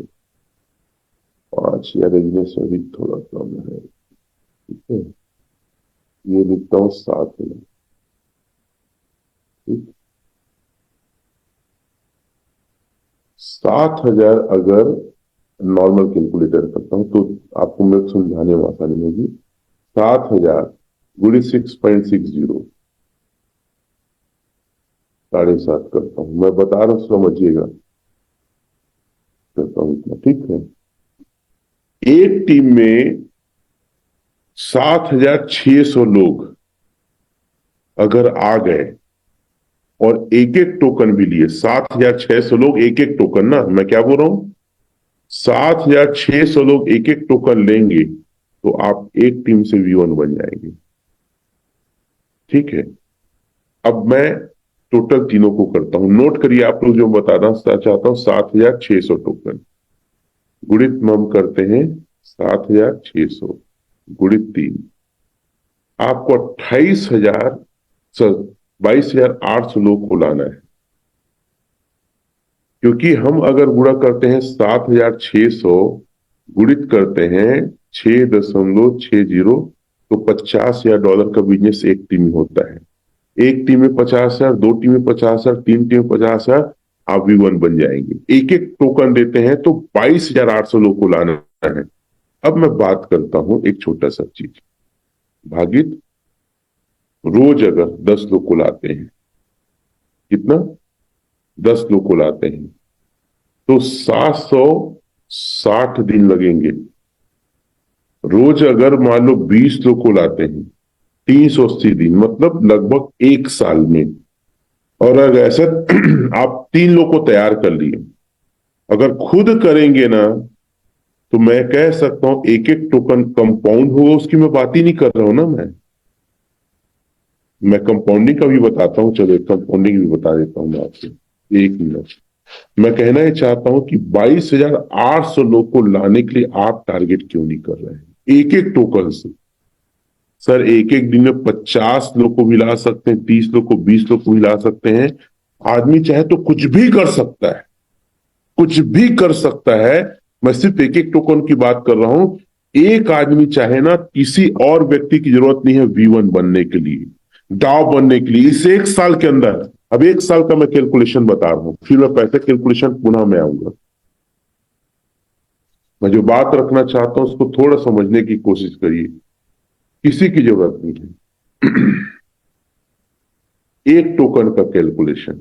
5,000 रेजिडेंस अभी थोड़ा कम है, ठीक है। ये लिखता हूं 7,000, ठीक। 7,000 अगर नॉर्मल कैलकुलेटर करता हूं तो आपको मैं समझाने में आसानी होगी। 7,000 गुणे 6.60, 7.5 करता हूं, मैं बता रहा हूं समझिएगा, करता हूं इतना, ठीक है। एक टीम में 7,600 लोग अगर आ गए और एक एक टोकन भी लिए, 7,600 लोग एक एक टोकन ना, मैं क्या बोल रहा हूं, 7,600 लोग एक एक टोकन लेंगे तो आप एक टीम से V1 बन जाएंगे, ठीक है। अब मैं टोटल तीनों को करता हूं, नोट करिए आप लोग जो बताना चाहता हूं। 7,600 टोकन गुणित हम करते हैं 7,600 गुणित 3, आपको 22,800 लोग को लाना है। क्योंकि हम अगर गुणा करते हैं 7,600 गुणित करते हैं 6.60, तो $50,000 का बिजनेस एक टीम में होता है। एक टीम में 50,000, दो टीम में 50,000, तीन टीम में 50,000, आप V1 बन जाएंगे। एक एक टोकन देते हैं तो 22,800 लोग को लाना है। अब मैं बात करता हूं एक छोटा सा चीज, भागित रोज अगर 10 लोग को लाते हैं, कितना, 10 लोग को लाते हैं तो 760 दिन लगेंगे। रोज अगर मान लो 20 लोग को लाते हैं, 380 दिन, मतलब लगभग एक साल में। और अगर ऐसा आप 3 लोग को तैयार कर लिए, अगर खुद करेंगे ना, तो मैं कह सकता हूं एक एक टोकन कंपाउंड होगा, उसकी मैं बात ही नहीं कर रहा हूं ना। मैं कंपाउंडिंग का भी बताता हूं, चलो कंपाउंडिंग भी बता देता हूं मैं आपको, एक मिनट। मैं कहना ये चाहता हूं कि 22,800 लोग को लाने के लिए आप टारगेट क्यों नहीं कर रहे हैं एक एक टोकन से? सर एक एक दिन में 50 लोग को भी ला सकते हैं, 30 लोग को, 20 लोग को भी ला सकते हैं। आदमी चाहे तो कुछ भी कर सकता है, कुछ भी कर सकता है। मैं सिर्फ एक एक टोकन की बात कर रहा हूं। एक आदमी चाहे ना, किसी और व्यक्ति की जरूरत नहीं है V1 बनने के लिए, डाव बनने के लिए, इस एक साल के अंदर। अब एक साल का मैं कैलकुलेशन बता रहा हूं, फिर मैं पैसे कैलकुलेशन पुनः में आऊंगा। मैं जो बात रखना चाहता हूं उसको थोड़ा समझने की कोशिश करिए। किसी की जरूरत नहीं है एक टोकन का कैलकुलेशन।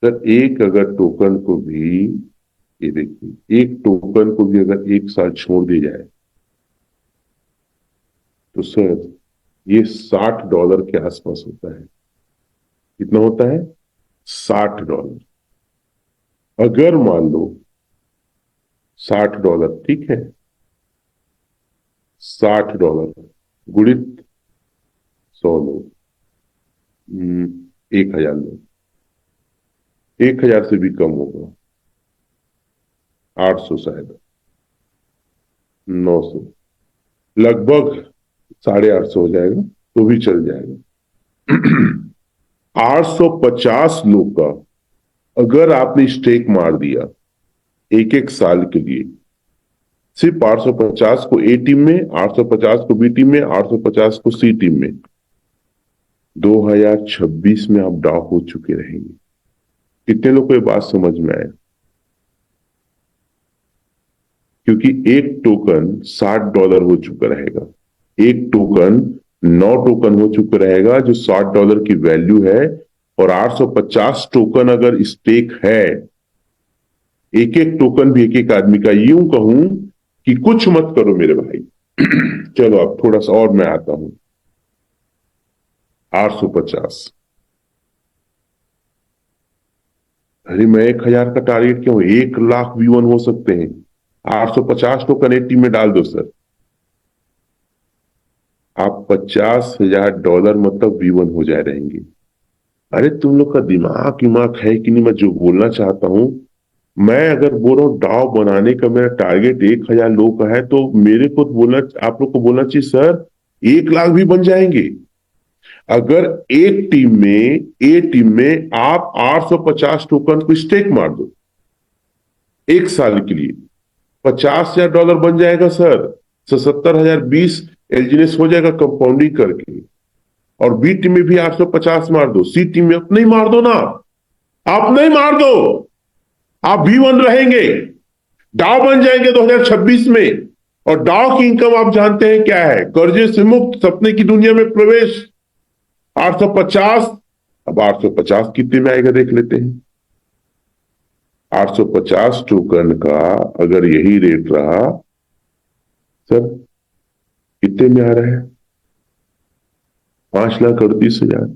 सर एक अगर टोकन को भी, ये देखिए, एक टोकन को भी अगर एक साल छोड़ दिया जाए तो सर ये $60 के आसपास होता है। कितना होता है? $60। अगर मान लो $60, ठीक है, $60 गुणित 100 लोग, 1,000 लोग, 1,000 से भी कम होगा, 800 शायद, 900, लगभग 850 हो जाएगा तो भी चल जाएगा। 850 लोग का अगर आपने स्टेक मार दिया एक एक साल के लिए, सिर्फ 850 को ए टीम में, 850 को बी टीम में, 850 को सी टीम में, 2026 में आप डाउ हो चुके रहेंगे। कितने लोग को ये बात समझ में आया? क्योंकि एक टोकन $60 हो चुका रहेगा, एक टोकन 9 टोकन हो चुका रहेगा जो $60 की वैल्यू है। और 850 टोकन अगर स्टेक है, एक एक टोकन भी एक एक आदमी का, यूं कहूं कि कुछ मत करो मेरे भाई चलो अब थोड़ा सा और मैं आता हूं। 850, अरे मैं 1,000 का टारगेट क्यों, 1,00,000 V1 हो सकते हैं। 850 टोकन एक टीम में डाल दो सर, आप $50,000 मतलब V1 हो जाए रहेंगे। अरे तुम लोग का दिमाग है कि नहीं? मैं जो बोलना चाहता हूं, मैं अगर बोल रहा हूं डाव बनाने का मेरा टारगेट 1,000 लोग का है, तो मेरे को बोलना, आप लोग को बोलना चाहिए सर 1,00,000 भी बन जाएंगे। अगर एक टीम में, ए टीम में आप 850 टोकन को स्टेक मार दो एक साल के लिए, $50,000 बन जाएगा सर। 77,020 एलजीनेस हो जाएगा कंपाउंडिंग करके। और बी टीम में भी 850 मार दो, सी टीम में आप नहीं मार दो ना, आप नहीं मार दो, आप V1 रहेंगे, डाव बन जाएंगे 2026 में। और डाव की इनकम आप जानते हैं क्या है? कर्जे से मुक्त, सपने की दुनिया में प्रवेश। 850, अब 850 कितने में आएगा देख लेते हैं। 850 टोकन का अगर यही रेट रहा सर, कितने में आ रहा है? 5,38,000,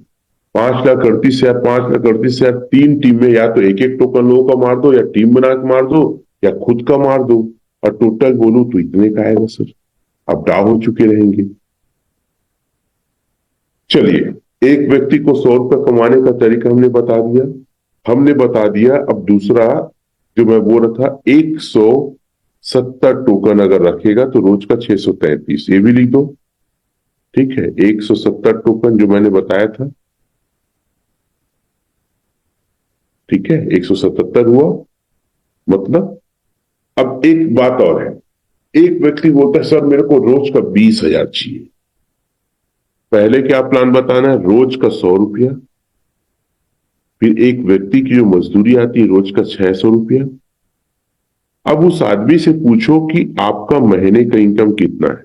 5,38,000, 5,38,000। 3 टीम में या तो एक एक टोकन लोगों का मार दो, या टीम बना के मार दो, या खुद का मार दो, और टोटल बोलूं तो इतने का आएगा सर। अब डाउ हो चुके रहेंगे। चलिए, एक व्यक्ति को ₹100 कमाने का तरीका हमने बता दिया, हमने बता दिया। अब दूसरा जो मैं बोल रहा था, 170 टोकन अगर रखेगा तो रोज का 633, ये भी लिख दो। ठीक है, 170 टोकन जो मैंने बताया था, ठीक है, 177 हुआ। मतलब अब एक बात और है, एक व्यक्ति बोलता है सर मेरे को रोज का 20,000 चाहिए। पहले क्या प्लान बताना है? रोज का 100 रुपया, फिर एक व्यक्ति की जो मजदूरी आती है रोज का 600 रुपया। अब उस आदमी से पूछो कि आपका महीने का इनकम कितना है।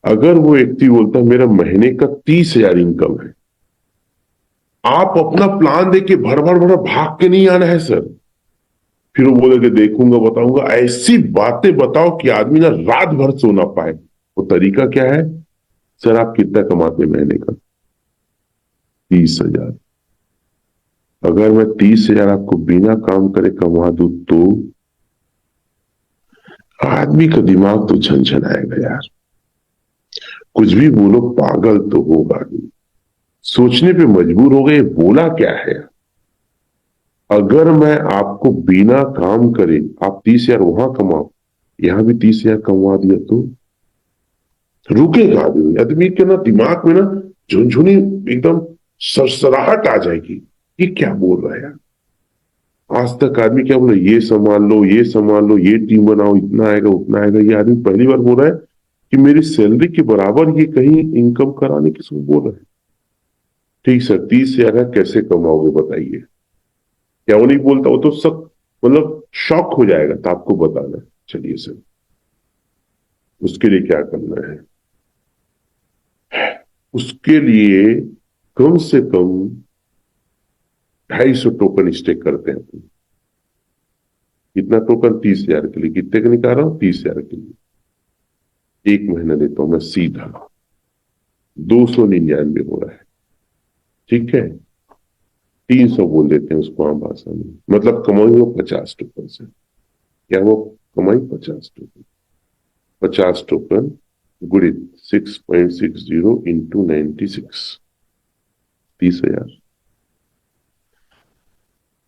अगर वो व्यक्ति बोलता है मेरा महीने का 30,000 इनकम है, आप अपना प्लान देके भर भर भर भाग के नहीं आना है सर। फिर वो बोलेगे देखूंगा बताऊंगा, ऐसी बातें बताओ कि आदमी ना रात भर सो ना पाए। वो तरीका क्या है? सर आप कितना कमाते हैं महीने का? 30,000। अगर मैं 30,000 आपको बिना काम करे कमा दूं तो आदमी का दिमाग तो झनझन आएगा यार। कुछ भी बोलो पागल तो होगा नहीं, सोचने पे मजबूर हो गए बोला क्या है। अगर मैं आपको बिना काम करे आप 30,000 वहां कमाओ, यहां भी 30,000 कमा दिया तो रुकेगा आदमी। आदमी के ना दिमाग में ना झुनझुनी एकदम सरसराहट आ जाएगी, ये क्या बोल रहा है यार। आज तक आदमी क्या बोला, ये संभाल लो ये संभाल लो ये टीम बनाओ, इतना आएगा उतना आएगा। ये आदमी पहली बार बोल रहा है कि मेरी सैलरी के बराबर ये कहीं इनकम कराने की सब बोल रहा है। ठीक सर 30,000 कैसे कमाओगे बताइए? क्या वो नहीं बोलता? वो तो सब मतलब शॉक हो जाएगा। तो आपको बताना है, चलिए सर उसके लिए क्या करना है। उसके लिए कम से कम 250 टोकन स्टेक करते हैं अपन। कितना टोकन? 30,000 के लिए। कितने का निकाल रहा हूं? 30,000 के लिए। एक महीना देता हूं मैं सीधा, 299 हो रहा है। ठीक है, 300 बोल देते हैं उसको आम भाषा में। मतलब कमाई वो 50 टोकन से। क्या वो कमाई? 50 टोकन। 50 टोकन गुणित 6.60 इंटू 96, 30,000।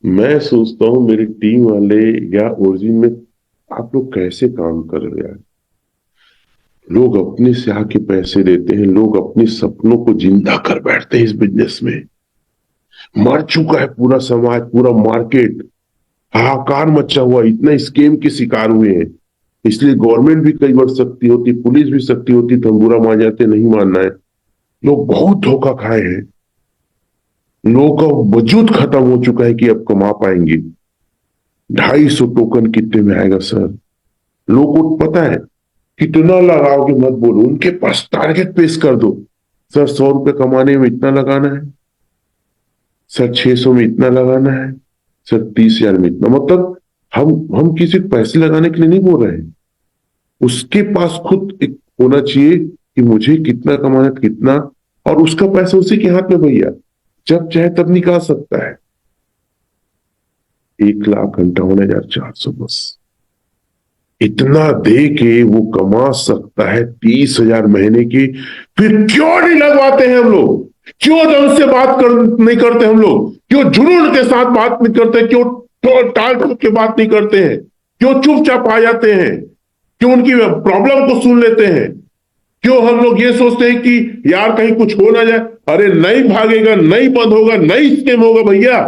मैं सोचता हूं मेरी टीम वाले या ओरिजिन में आप लोग कैसे काम कर रहे हैं यार। लोग अपने से आके पैसे देते हैं, लोग अपने सपनों को जिंदा कर बैठते हैं इस बिजनेस में। मर चुका है पूरा समाज, पूरा मार्केट, हाहाकार मचा हुआ, इतना स्कैम के शिकार हुए हैं। इसलिए गवर्नमेंट भी कई बार सख्ती होती, पुलिस भी सख्ती होती तो हम बुरा मान जाते, नहीं मानना है। लोग बहुत धोखा खाए हैं, लोगों का वजूद खत्म हो चुका है कि अब कमा पाएंगे। 250 टोकन कितने में आएगा सर? लोगों को पता है कितना लगाओगे मत बोलो, उनके पास टारगेट पेश कर दो। सर 100 रुपए कमाने में इतना लगाना है, सर 600 में इतना लगाना है, सर 30,000 में इतना। मतलब हम किसी को पैसे लगाने के लिए नहीं बोल रहे हैं। उसके पास खुद एक होना चाहिए कि मुझे कितना कमाना है, कितना, और उसका पैसा उसी के हाथ में भैया, जब चाहे तब निकाल सकता है। 1,58,400 बस इतना दे के वो कमा सकता है 30,000 महीने की। फिर क्यों नहीं लगवाते हैं हम लोग? क्यों ढंग से बात नहीं करते हम लोग? क्यों जुनून के साथ बात नहीं करते? क्यों टाल ठोक के बात नहीं करते हैं? क्यों चुपचाप आ जाते हैं? क्यों उनकी प्रॉब्लम को सुन लेते हैं? क्यों हम लोग ये सोचते हैं कि यार कहीं कुछ हो ना जाए? अरे नहीं भागेगा, नहीं बंद होगा, नहीं स्कैम होगा भैया।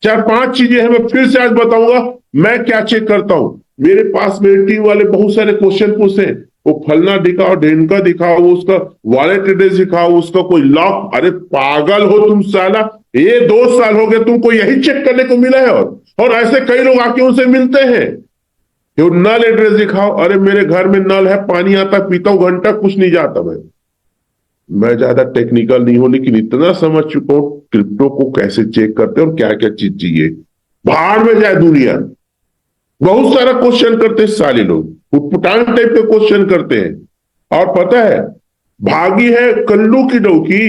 4-5 चीजें हैं, मैं फिर से आज बताऊंगा। मैं क्या चेक करता हूं, मेरे पास मेरी टीम वाले बहुत सारे क्वेश्चन पूछते हैं। वो फलना दिखाओ, ढेनका दिखाओ, वो उसका वॉलेट एड्रेस दिखाओ, उसका कोई लॉक। अरे पागल हो तुम साला? ये 2 साल हो गए तुमको यही चेक करने को मिला है। और ऐसे कई लोग आके उनसे मिलते हैं। ये नल एड्रेस दिखाओ। अरे मेरे घर में नल है, पानी आता पीता हूं, घंटा कुछ नहीं जाता। मैं ज्यादा टेक्निकल नहीं हूं, लेकिन इतना समझ चुका हूं क्रिप्टो को कैसे चेक करते हैं और क्या क्या चीज चाहिए। भाड़ में जाए दुनिया। बहुत सारा क्वेश्चन करते हैं साले लोग, उटपुटान टाइप के क्वेश्चन करते हैं। और पता है, भागी है कल्लू की डौकी।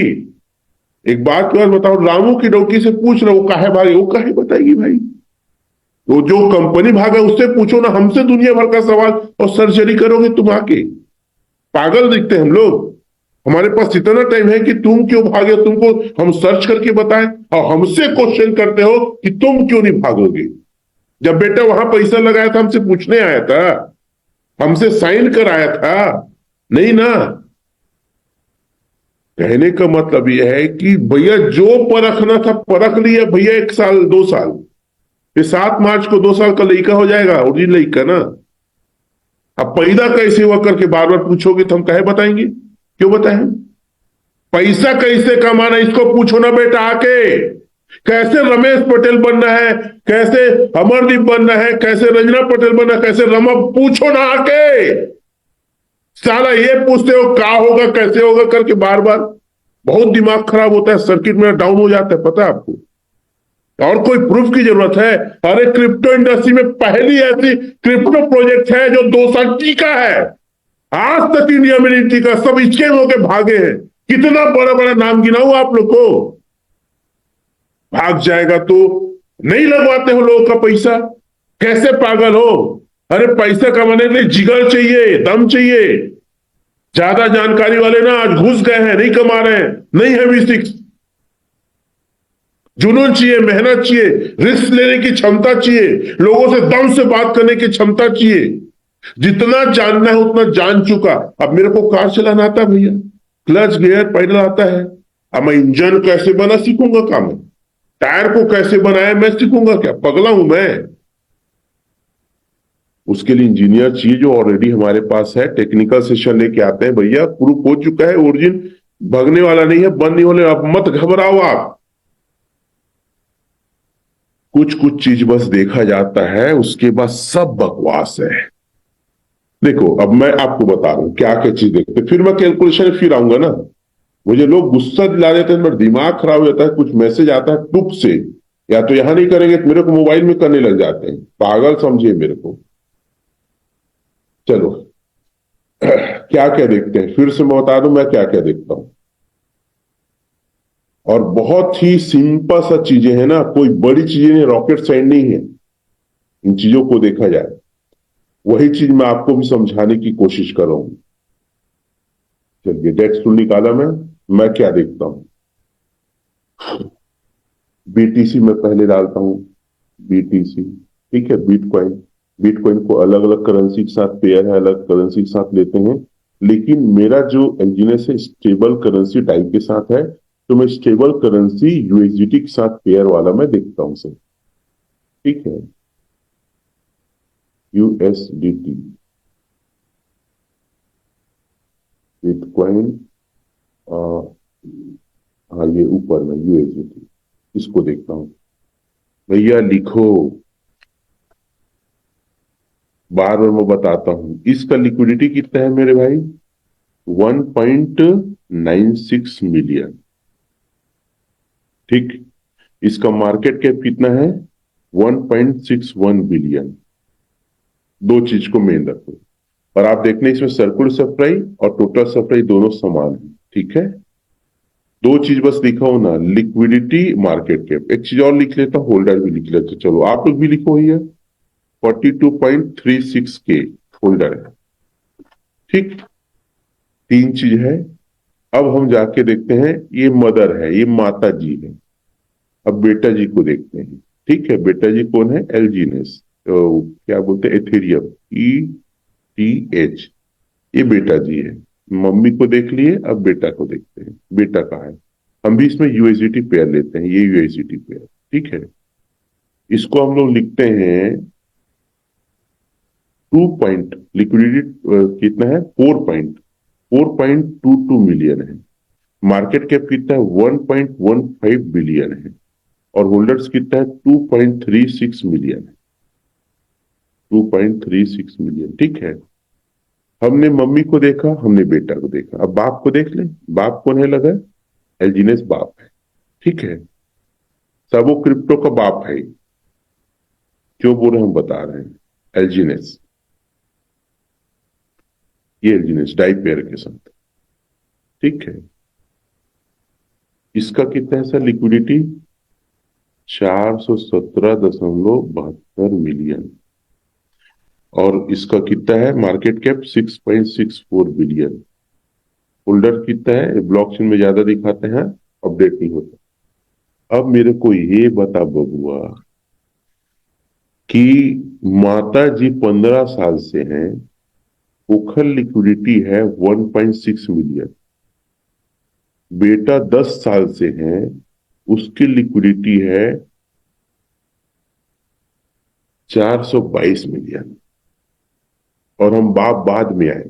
एक बात को बताओ, रामू की डौकी से पूछ रहा, वो काहे भागी? वो काहे बताएगी भाई? वो जो कंपनी भागा उससे पूछो ना, हमसे दुनिया भर का सवाल और सर्जरी करोगे तुम आके? पागल दिखते हैं हम लोग। हमारे पास इतना टाइम है कि तुम क्यों भागे तुमको हम सर्च करके बताएं, और हमसे क्वेश्चन करते हो कि तुम क्यों नहीं भागोगे। जब बेटा वहां पैसा लगाया था हमसे पूछने आया था, हमसे साइन कराया था, नहीं ना। कहने का मतलब यह है कि भैया जो परखना था परख लिया भैया, 1 साल 2 साल, ये 7 मार्च को 2 साल का लड़का हो जाएगा, ओरिजिनल लड़का ना। अब पैदा कैसे हुआ करके बार बार पूछोगे तो हम कहे बताएंगे, क्यों बताएं? पैसा कैसे कमाना इसको पूछो ना बेटा आके। कैसे रमेश पटेल बनना है, कैसे अमरदीप बनना है, कैसे रंजना पटेल बनना है, कैसे रमा, पूछो ना आके। साला ये पूछते हो क्या होगा कैसे होगा करके बार बार, बहुत दिमाग खराब होता है, सर्किट में डाउन हो जाता है, पता है आपको। और कोई प्रूफ की जरूरत है? अरे क्रिप्टो इंडस्ट्री में पहली ऐसी क्रिप्टो प्रोजेक्ट है जो 2 साल टीका है, आज तक इंडिया में नहीं टीका, सब स्कैम होके भागे हैं। कितना बड़ा बड़ा नाम गिनाऊं आप लोग को? भाग जाएगा तो नहीं लगवाते हो लोगों का पैसा, कैसे पागल हो? अरे पैसा कमाने के लिए जिगर चाहिए, दम चाहिए। ज्यादा जानकारी वाले ना आज घुस गए हैं, नहीं कमा रहे हैं, नहीं है V6। जुनून चाहिए, मेहनत चाहिए, रिस्क लेने की क्षमता चाहिए, लोगों से दम से बात करने की क्षमता चाहिए। जितना जानना है उतना जान चुका। अब मेरे को कार चलाना आता है भैया, क्लच गियर पैडल आता है। अब मैं इंजन कैसे बना सीखूंगा काम, टायर को कैसे बनाया मैं सीखूंगा क्या? पगला हूं मैं? उसके लिए इंजीनियर चाहिए जो ऑलरेडी हमारे पास है, टेक्निकल सेशन लेके आते हैं भैया, प्रूफ हो चुका है, ओरिजिन भगने वाला नहीं है, बनने वाले। अब मत घबराओ आप, कुछ कुछ चीज बस देखा जाता है, उसके बाद सब बकवास है। देखो अब मैं आपको बता रहा हूं क्या क्या चीज देखते, फिर मैं कैलकुलेशन फिर आऊंगा ना। मुझे लोग गुस्सा दिला देते हैं, मेरा दिमाग खराब हो जाता है, कुछ मैसेज आता है टुक से, या तो यहां नहीं करेंगे तो मेरे को मोबाइल में करने लग जाते हैं, पागल समझिए मेरे को। चलो क्या क्या देखते हैं फिर से मैं बता दूं, मैं क्या क्या देखता हूं। और बहुत ही सिंपल सा चीजें हैं ना, कोई बड़ी चीजें नहीं, रॉकेट साइंस नहीं है। इन चीजों को देखा जाए, वही चीज मैं आपको भी समझाने की कोशिश कर रहा हूं। चलिए डेस्क टूल निकाला मैं क्या देखता हूं। BTC में पहले डालता हूं, BTC, ठीक है, बिटकॉइन। बिटकॉइन को अलग अलग करेंसी के साथ पेयर है, अलग करेंसी के साथ लेते हैं, लेकिन मेरा जो एलजीनेस है स्टेबल करेंसी टाइप के साथ है, तो मैं स्टेबल करेंसी USDT के साथ पेयर वाला मैं देखता हूं सर, ठीक है। USDT, बिटकॉइन, हाँ ये ऊपर में USDT, इसको देखता हूं। भैया लिखो, बार बार मैं बताता हूं, इसका लिक्विडिटी कितना है मेरे भाई? 1.96 मिलियन, ठीक। इसका मार्केट कैप कितना है? 1.61 बिलियन। दो चीज को मेन रखो, और आप देखने इसमें सर्कुलर सप्लाई और टोटल सप्लाई दोनों समान है, ठीक है। दो चीज बस लिखा हो ना, लिक्विडिटी, मार्केट कैप। एक चीज और लिख लेता हूं, होल्डर भी लिख लेता, चलो आप लोग भी लिखो, ही है 42.36K होल्डर है, ठीक। तीन चीज है। अब हम जाके देखते हैं, ये मदर है, ये माता जी है। अब बेटा जी को देखते हैं, ठीक है। बेटा जी कौन है? एलजीनेस, तो क्या बोलते हैं, एथेरियम, ETH, ये बेटा जी है। मम्मी को देख लिए, अब बेटा को देखते हैं, बेटा कहाँ है। हम भी इसमें USDT पेयर लेते हैं, ये USDT पेयर, ठीक है। इसको हम लोग लिखते हैं 2 पॉइंट, लिक्विडिटी कितना है? 4.22 मिलियन है। मार्केट कैप कितना है? 1.15 बिलियन है। और होल्डर्स कितना है? 2.36 मिलियन है, 2.36 मिलियन, ठीक है। हमने मम्मी को देखा, हमने बेटा को देखा, अब बाप को देख ले। बाप कौन है? लगा एलजीनेस बाप है, ठीक है। सब वो क्रिप्टो का बाप है, क्यों बोल रहे हम बता रहे हैं। एलजीनेस, ये एलजीनेस डाई पेयर के साथ, ठीक है। इसका कितना है सर लिक्विडिटी? 417.72 मिलियन। और इसका कितना है मार्केट कैप? 6.64 बिलियन। होल्डर कितना है? ब्लॉकचेन में ज्यादा दिखाते हैं, अपडेट नहीं होता। अब मेरे को ये बता बबुआ कि माता जी 15 साल से हैं, पोखर लिक्विडिटी है 1.6 मिलियन। बेटा 10 साल से है, उसकी लिक्विडिटी है 422 मिलियन। और हम बाप बाद में आए,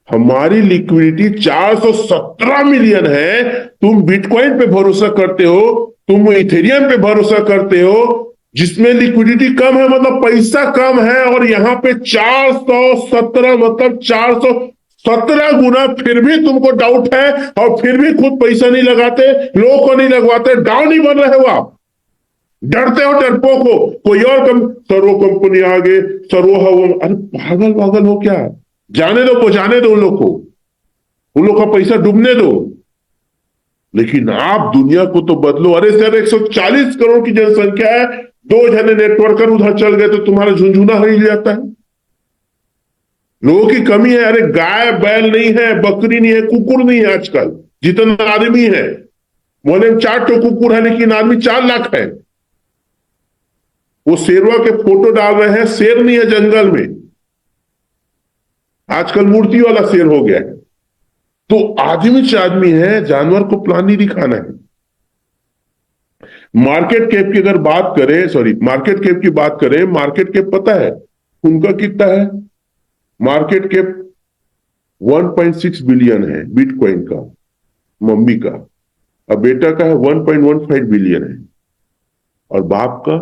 हमारी लिक्विडिटी 417 मिलियन है। तुम बिटकॉइन पे भरोसा करते हो, तुम इथेरियम पे भरोसा करते हो, जिसमें लिक्विडिटी कम है, मतलब पैसा कम है, और यहां पे 417 मतलब 417 गुना, फिर भी तुमको डाउट है और फिर भी खुद पैसा नहीं लगाते, लोगों को नहीं लगवाते, डाउन ही बन रहे हो आप। डरते हो डरपोक हो। कोई और सर्वो कंपनी आगे, सर्वो हवो, अरे पागल पागल हो क्या? जाने दो, पहुंचाने दो उन लोग को, उन लोग का पैसा डूबने दो। लेकिन आप दुनिया को तो बदलो। अरे सर 140 करोड़ की जनसंख्या है, 2 जने नेटवर्कर उधर चल गए तो तुम्हारा झुंझुना हिल जाता है। लोगों की कमी है। अरे गाय बैल नहीं है, बकरी नहीं है, कुकुर नहीं है आजकल, जितना आदमी है। बोले 4 तो कुकुर है लेकिन आदमी 4 लाख है। वो शेरवा के फोटो डाल रहे हैं, शेर नहीं है जंगल में, आजकल मूर्ति वाला शेर हो गया है। तो आदमी से आदमी है, जानवर को प्लान नहीं दिखाना है। मार्केट कैप की अगर बात करें, सॉरी मार्केट कैप की बात करें, मार्केट कैप पता है उनका कितना है? मार्केट कैप 1.6 बिलियन है बिटकॉइन का, मम्मी का। अब बेटा का है 1.15 बिलियन है, और बाप का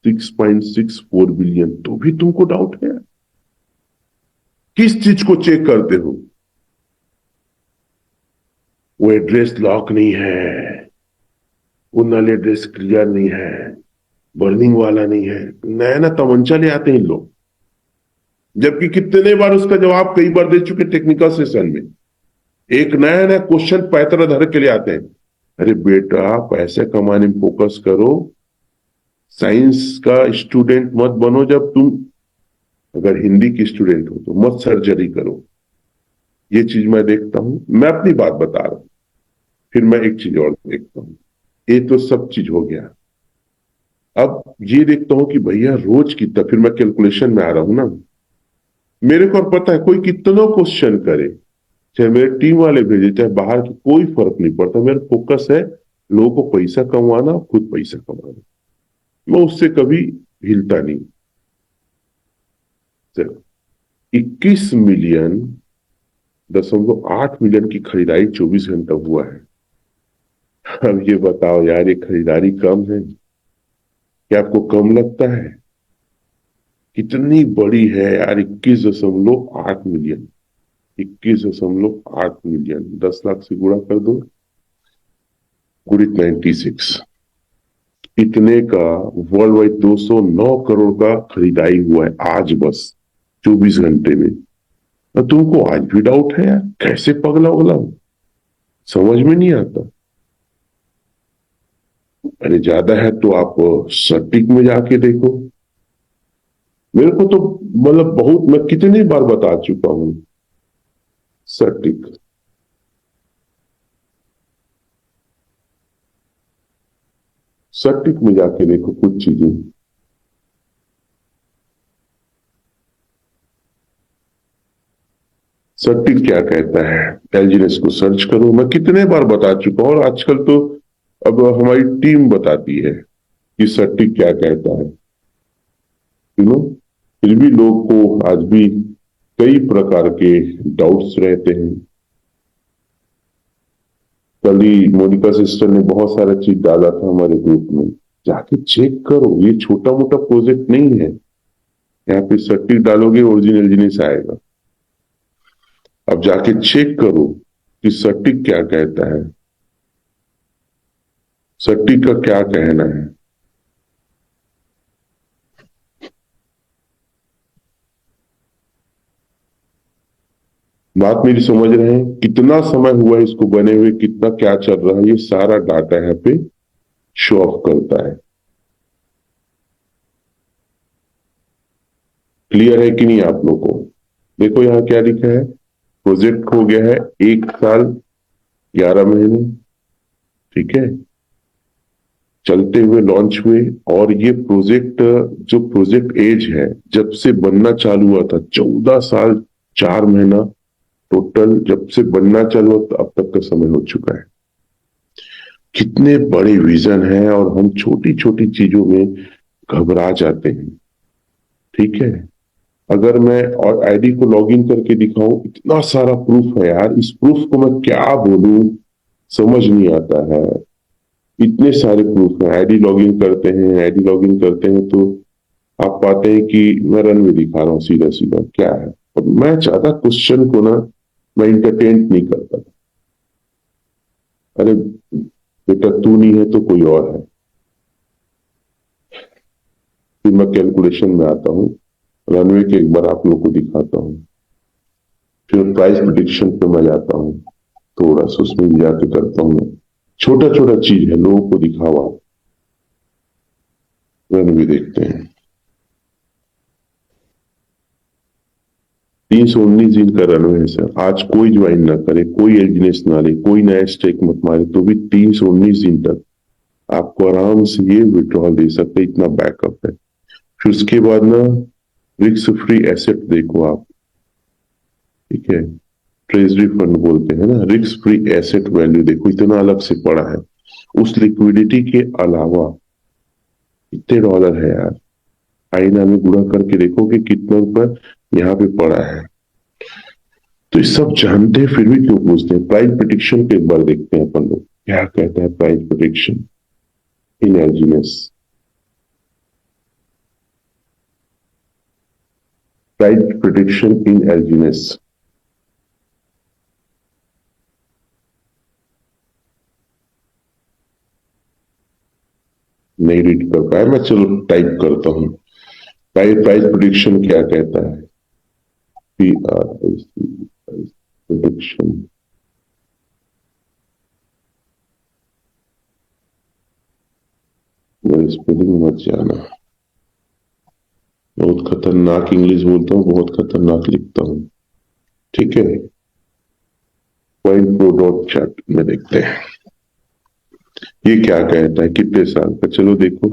6.64 बिलियन। तो भी तुमको डाउट है? किस चीज को चेक करते हो? वो एड्रेस लॉक नहीं है, वो नल एड्रेस क्लियर नहीं है, बर्निंग वाला नहीं है, नया ना तमंचा ले आते हैं इन लोग। जबकि कितने बार उसका जवाब कई बार दे चुके टेक्निकल सेशन में। एक नया नया क्वेश्चन पैतरा धर के ले आते हैं। अरे बेटा पैसे कमाने में फोकस करो, साइंस का स्टूडेंट मत बनो। जब तुम अगर हिंदी की स्टूडेंट हो तो मत सर्जरी करो। ये चीज मैं देखता हूं, मैं अपनी बात बता रहा हूं। फिर मैं एक चीज और देखता हूं, ये तो सब चीज हो गया। अब ये देखता हूं कि भैया रोज कितना, फिर मैं कैलकुलेशन में आ रहा हूं ना। मेरे को पता है कोई कितना क्वेश्चन करे, चाहे मेरे टीम वाले भेजे चाहे बाहर की, कोई फर्क नहीं पड़ता। मेरा फोकस है लोगों को पैसा कमाना, खुद पैसा कमाना। मैं उससे कभी हिलता नहीं। चलो 21 मिलियन 0.8 मिलियन की खरीदारी 24 घंटा हुआ है। अब ये बताओ यार, ये खरीदारी कम है? क्या आपको कम लगता है? कितनी बड़ी है यार, 21.8 मिलियन। 21.8 मिलियन 10 लाख से गुणा कर दो, गुणित 96, इतने का वर्ल्ड वाइड 209 करोड़ का खरीदारी हुआ है आज, बस 24 घंटे में। और तुमको आज भी डाउट है यार? कैसे पगला उगला हो, समझ में नहीं आता। अरे ज्यादा है तो आप सटीक में जाके देखो। मेरे को तो मतलब बहुत, मैं कितनी बार बता चुका हूं सटीक। सटीक में जाके देखो कुछ चीजें। सटीक क्या कहता है, एलजीएस को सर्च करो। मैं कितने बार बता चुका हूं, और आजकल तो अब हमारी टीम बताती है कि सटीक क्या कहता है। फिर भी लोग को आज भी कई प्रकार के डाउट्स रहते हैं। कल ही मोनिका सिस्टर ने बहुत सारा चीज डाला था हमारे ग्रुप में, जाके चेक करो। ये छोटा मोटा प्रोजेक्ट नहीं है। यहाँ पे सटीक डालोगे ओरिजिनल जिनिस आएगा। अब जाके चेक करो कि सटीक क्या कहता है, सटीक का क्या कहना है। बात मेरी समझ रहे हैं? कितना समय हुआ है इसको बने हुए, कितना क्या चल रहा है, ये सारा डाटा यहाँ पे शो ऑफ करता है। क्लियर है कि नहीं आप लोगों को? देखो यहाँ क्या लिखा है, प्रोजेक्ट हो गया है 1 साल 11 महीने, ठीक है, चलते हुए लॉन्च हुए। और ये प्रोजेक्ट, जो प्रोजेक्ट एज है जब से बनना चालू हुआ था, 14 साल 4 महीना टोटल जब से बनना चालू तो अब तक का समय हो चुका है। कितने बड़े विजन है और हम छोटी छोटी चीजों में घबरा जाते हैं। ठीक है, अगर मैं और आईडी को लॉगिन करके दिखाऊं, इतना सारा प्रूफ है यार, इस प्रूफ को मैं क्या बोलूं समझ नहीं आता है। इतने सारे प्रूफ हैं। आईडी लॉगिन करते हैं, आईडी लॉगिन करते हैं तो आप पाते हैं कि मैं रन में दिखा रहा हूँ सीधा सीधा क्या है। और मैं चाहता क्वेश्चन को ना मैं इंटरटेन नहीं करता। अरे बेटा तू नहीं है तो कोई और है। फिर मैं कैलकुलेशन में आता हूँ, रनवे के एक बार आप लोग को दिखाता हूँ, फिर प्राइस प्रिडिक्शन पे मैं जाता हूँ, थोड़ा सा उसमें भी जाके करता हूँ। छोटा छोटा चीज है, लोगों को दिखावा। रनवे देखते हैं, 319 दिन का रनवे है सर। आज कोई ज्वाइन ना करे, कोई एजनेस ना ले, कोई नया स्टेक मत मारे, तो भी 319 दिन तक आपको आराम से ये विड्रॉल दे सकते, इतना बैकअप है। फिर उसके बाद ना रिस्क फ्री एसेट देखो आप, ठीक है, ट्रेजरी फंड बोलते हैं ना, रिस्क फ्री एसेट वैल्यू देखो, इतना अलग से पड़ा है। उस लिक्विडिटी के अलावा कितने डॉलर है यार, आईना में गुणा करके देखो कि कितना रुपया यहाँ पे पड़ा है। तो ये सब जानते हैं फिर भी क्यों पूछते हैं। प्राइस प्रिडिक्शन पे एक बार देखते हैं अपन लोग क्या कहता है प्राइस प्रिडिक्शन इन एलजीएस। प्राइस प्रिडिक्शन इन एलजीएस, नहीं रीड कर पाया मैं, चलो टाइप करता हूं। प्राइस प्रिडिक्शन क्या कहता है, P R I C prediction. Spelling मत जाना, बहुत खतरनाक इंग्लिश बोलता हूँ, बहुत खतरनाक लिखता हूँ। ठीक है, पॉइंट प्रो डॉट चार्ट में देखते हैं ये क्या कहता है, कितने साल का। चलो देखो,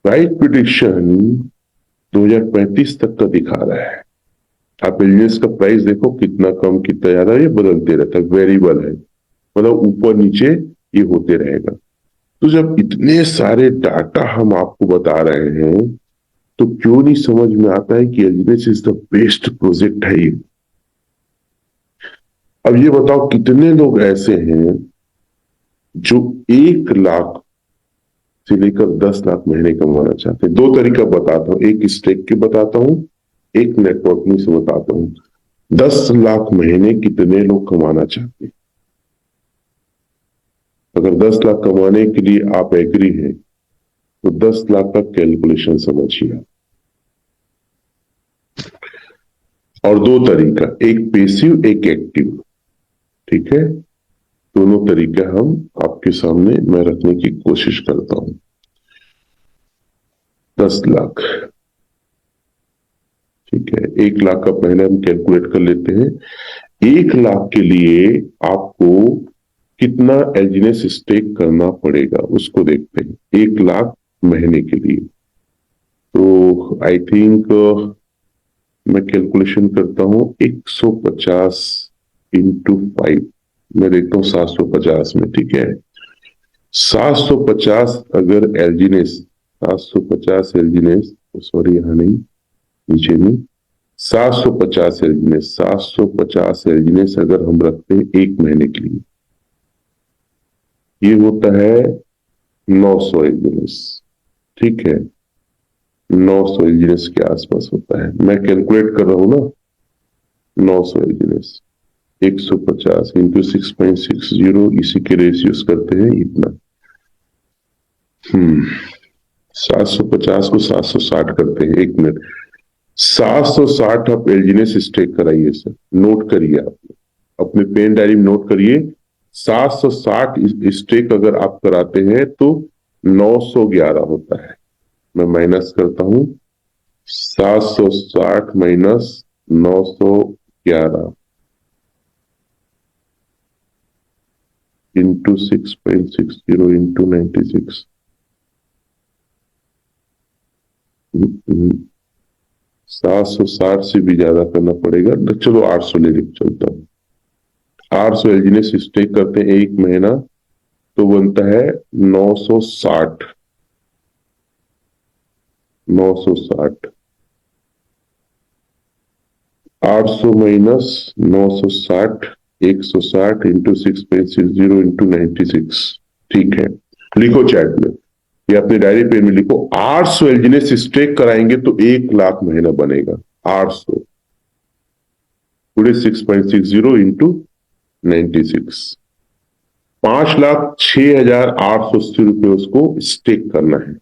प्राइस प्रिडिक्शन 2035 तक का दिखा रहा है। आप एलजीएस का प्राइस देखो कितना कम कितना ज्यादा, ये बदलते रहता है, वेरिएबल है, मतलब ऊपर नीचे ये होते रहेगा। तो जब इतने सारे डाटा हम आपको बता रहे हैं तो क्यों नहीं समझ में आता है कि LGS is the best project है ये। अब ये बताओ कितने लोग ऐसे हैं जो 1 लाख से लेकर 10 लाख महीने कमाना चाहते हैं। दो तरीका बताता हूं, एक स्टेक के बताता हूं, एक नेटवर्किंग से बताता हूं। 10 लाख महीने कितने लोग कमाना चाहते हैं। अगर 10 लाख कमाने के लिए आप एग्री हैं तो 10 लाख का कैलकुलेशन समझिए। और दो तरीका, एक पेसिव एक एक्टिव, ठीक है, दोनों तरीका हम आपके सामने मैं रखने की कोशिश करता हूं। 10 लाख, ठीक है, 1 लाख का पहले हम कैलकुलेट कर लेते हैं। 1 लाख के लिए आपको कितना एलजीएस स्टेक करना पड़ेगा उसको देखते हैं, 1 लाख महीने के लिए। तो आई थिंक मैं कैलकुलेशन करता हूं 150 इंटू 5, मैं देखता हूं 750 में, ठीक है। 750 अगर एलजीएस, 750 एलजीएस, सॉरी यहां नहीं, नीचे में 750 एलजीएस, 750 एलजीएस अगर हम रखते हैं 1 महीने के लिए, ये होता है 900 एलजीएस, ठीक है, 900 एलजीएस के आसपास होता है। मैं कैलकुलेट कर रहा हूं ना, 900 एलजीएस 150 इंटू 6.60, इसी के रेशियोज करते हैं इतना। 750 को 760 करते हैं, 1 मिनट। 760 आप एलजीएस स्टेक कराइए सर, नोट करिए, आप अपने पेन डायरी में नोट करिए। 760 स्टेक अगर आप कराते हैं तो 911 होता है। मैं माइनस करता हूं, 760 माइनस 911 इंटू 6.60 इंटू 96, 760 से भी ज्यादा करना पड़ेगा। चलो 800 ले लेके चलता हूँ। 800 एलजीनेस स्टेक करते हैं एक महीना, तो बनता है 960। 960 800 माइनस 960, 160 इंटू 6.60 इंटू 96। ठीक है, लिखो चैट में, ये अपने डायरी पेन में लिखो। 800 एलजीनेस स्टेक कराएंगे तो 1 लाख महीना बनेगा। 800 पूरे 6.60 इंटू 96, 5,06,880 उसको स्टेक करना है,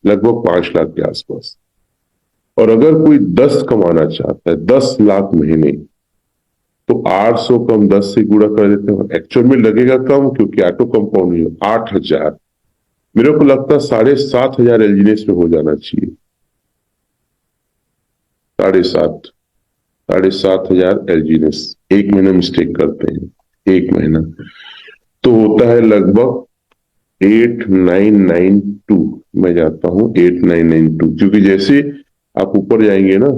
लगभग 5 लाख के आसपास। और अगर कोई 10 कमाना चाहता है, 10 लाख महीने, तो 800 कम 10 से गुणा कर देते हैं। एक्चुअल में लगेगा कम, क्योंकि ऑटो कंपाउंड नहीं है। 8,000, मेरे को लगता है 7,500 एलजीनेस में हो जाना चाहिए। 7,500, 7,500 एलजीनेस एक महीने में स्टेक करते हैं, एक महीना तो होता है लगभग 8992। मैं जाता हूं 8992, क्योंकि जैसे आप ऊपर जाएंगे ना,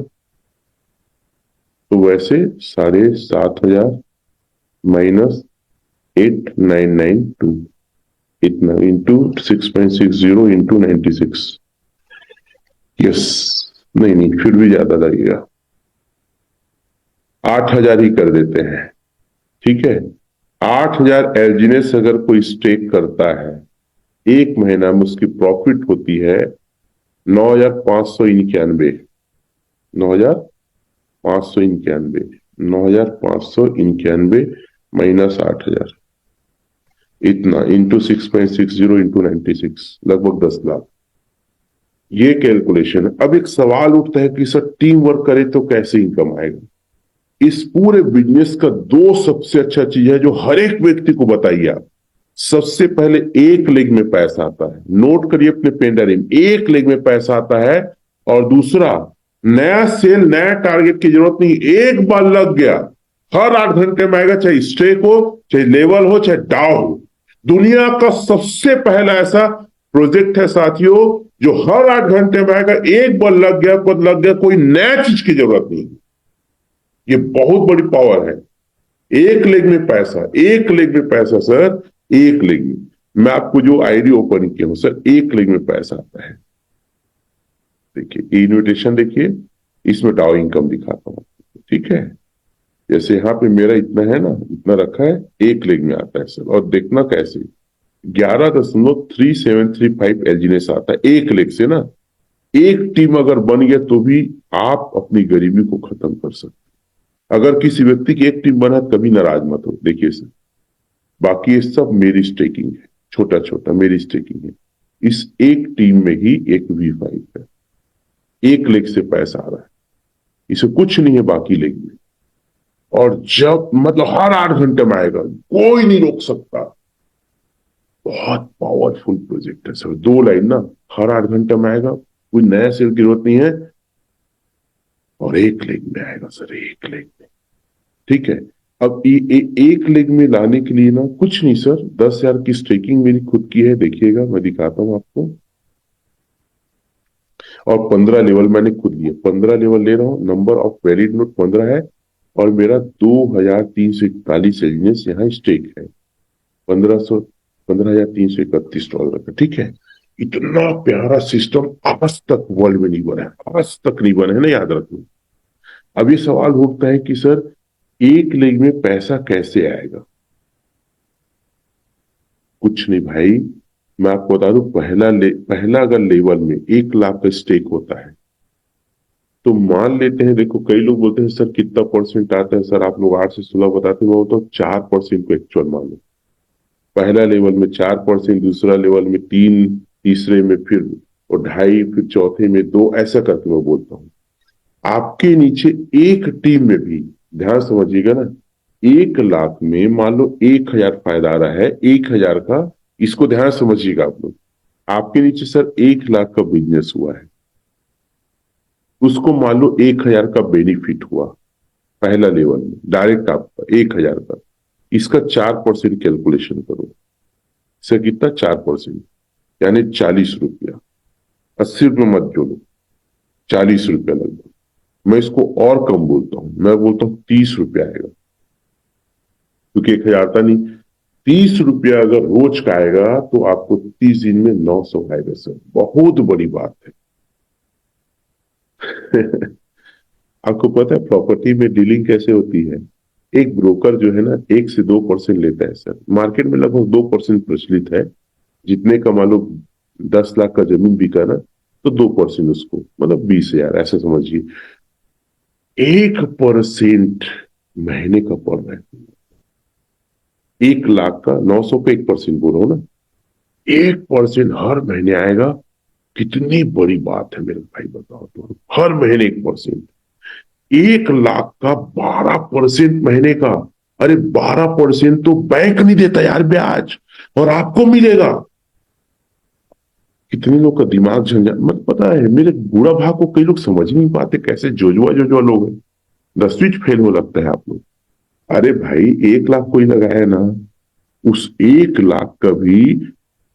तो वैसे 7,500 माइनस 8992, इतना इंटू 6.60 इंटू 96। यस, नहीं नहीं, फिर भी ज्यादा लगेगा, 8,000 ही कर देते हैं। ठीक है, 8,000 एलजीनेस अगर कोई स्टेक करता है, एक महीना में उसकी प्रॉफिट होती है 9,591। 9,591, 9,591 माइनस 8,000, इतना इंटू 6.60 इंटू 96, लगभग 10 लाख। ये कैलकुलेशन है। अब एक सवाल उठता है कि सर टीम वर्क करे तो कैसे इनकम आएगा? इस पूरे बिजनेस का दो सबसे अच्छा चीज है जो हर एक व्यक्ति को बताइए आप। सबसे पहले एक लेग में पैसा आता है, नोट करिए अपने पेन डायरी में, एक लेग में पैसा आता है। और दूसरा, नया सेल, नया टारगेट की जरूरत नहीं, एक बार लग गया हर 8 घंटे में आएगा, चाहे स्ट्रेक हो, चाहे लेवल हो, चाहे डाउ हो। दुनिया का सबसे पहला ऐसा प्रोजेक्ट है साथियों जो हर 8 घंटे में आएगा, एक बार लग गया, पद लग गया, कोई नया चीज की जरूरत नहीं। ये बहुत बड़ी पावर है। एक लेग में पैसा, एक लेग में पैसा सर, एक लेग में। मैं आपको जो आईडी ओपन किया हूं सर, एक लेग में पैसा आता है। देखिए इन्विटेशन, देखिए इसमें डाउ इनकम दिखाता हूं, ठीक है। जैसे यहां पे मेरा इतना है ना, इतना रखा है, एक लेग में आता है सर। और देखना कैसे 11.3735 एलजीनेस आता है एक लेग से ना। एक टीम अगर बन गया तो भी आप अपनी गरीबी को खत्म कर सकते। अगर किसी व्यक्ति की एक टीम बना, कभी नाराज मत हो। देखिए सर, बाकी ये सब मेरी स्टेकिंग है, छोटा छोटा मेरी स्टेकिंग है। इस एक टीम में ही एक V5 है, एक लेग से पैसा आ रहा है, इसे कुछ नहीं है बाकी लेग में। और जब मतलब हर 8 घंटे में आएगा, कोई नहीं रोक सकता। बहुत पावरफुल प्रोजेक्ट है सर। 2 लाइन ना, हर 8 घंटे में आएगा, कोई नया सेल की जरूरत नहीं है, और एक लेग में आएगा सर, एक लेग में। ठीक है, अब एक लेग में लाने के लिए ना कुछ नहीं सर, 10,000 की स्टेकिंग मेरी खुद की है। देखिएगा, मैं दिखाता हूं आपको। और 15 लेवल मैंने खुद लिए, 15 लेवल ले रहा हूं। नंबर ऑफ वैलिड नोट 15 है, और मेरा 2,341 एलजीनेस यहाँ स्टेक है। 15,331 डॉलर का। ठीक है, इतना प्यारा सिस्टम आज तक वर्ल्ड में नहीं बना है, आज तक नहीं बना है ना, याद रखना। अब ये सवाल उठता है कि सर एक लेग में पैसा कैसे आएगा? कुछ नहीं भाई, मैं आपको बता दूं, पहला अगर लेवल में 1 लाख का स्टेक होता है, तो मान लेते हैं, देखो कई लोग बोलते हैं सर कितना परसेंट आता है, सर आप लोग 8 से 16 बताते हो, तो 4% को एक्चुअल मान लो। पहला लेवल में 4%, दूसरा लेवल में 3, तीसरे में फिर और 2.5, फिर चौथे में 2, ऐसा करके मैं बोलता हूं। आपके नीचे एक टीम में भी, ध्यान समझिएगा ना, 1 लाख में मान लो 1,000 फायदा आ रहा है, 1,000 का, इसको ध्यान समझिएगा आप लोग। आपके नीचे सर 1 लाख का बिजनेस हुआ है, उसको मान लो 1,000 का बेनिफिट हुआ पहला लेवल में, डायरेक्ट आपका 1,000 का। इसका 4% कैलकुलेशन करो, इसका कितना? 4%, यानी 40 रुपया। 80 रुपये मत जोड़ो, 40 रुपया लगभग। मैं इसको और कम बोलता हूं, मैं बोलता हूं 30 रुपया आएगा, क्योंकि 1,000 था नहीं। 30 रुपया अगर रोज का आएगा तो आपको 30 दिन में 900 आएगा सर, बहुत बड़ी बात है। आपको पता है प्रॉपर्टी में डीलिंग कैसे होती है? एक ब्रोकर जो है ना 1 से 2% लेता है सर, मार्केट में लगभग 2% प्रचलित है। जितने का मान लो 10 लाख का जमीन बिका ना, तो 2% उसको, मतलब 20,000 ऐसा समझिए। 1% महीने का पड़ रहा है। 1 लाख का 900 पे 1% बोल रहा हूं ना, 1% हर महीने आएगा। कितनी बड़ी बात है मेरे भाई, बताओ तो, हर महीने 1%। 1 लाख का 12% महीने का। अरे 12% तो बैंक नहीं देता यार ब्याज, और आपको मिलेगा। कितने लोग का दिमाग झंझट मत पता है। मेरे बूढ़ा भाग को कई लोग समझ नहीं पाते, कैसे जोजुआ जोजुआ लोग हैं। 10वीं फेल हो लगता है आप लोग। अरे भाई 1 लाख कोई लगाया ना, उस 1 लाख का भी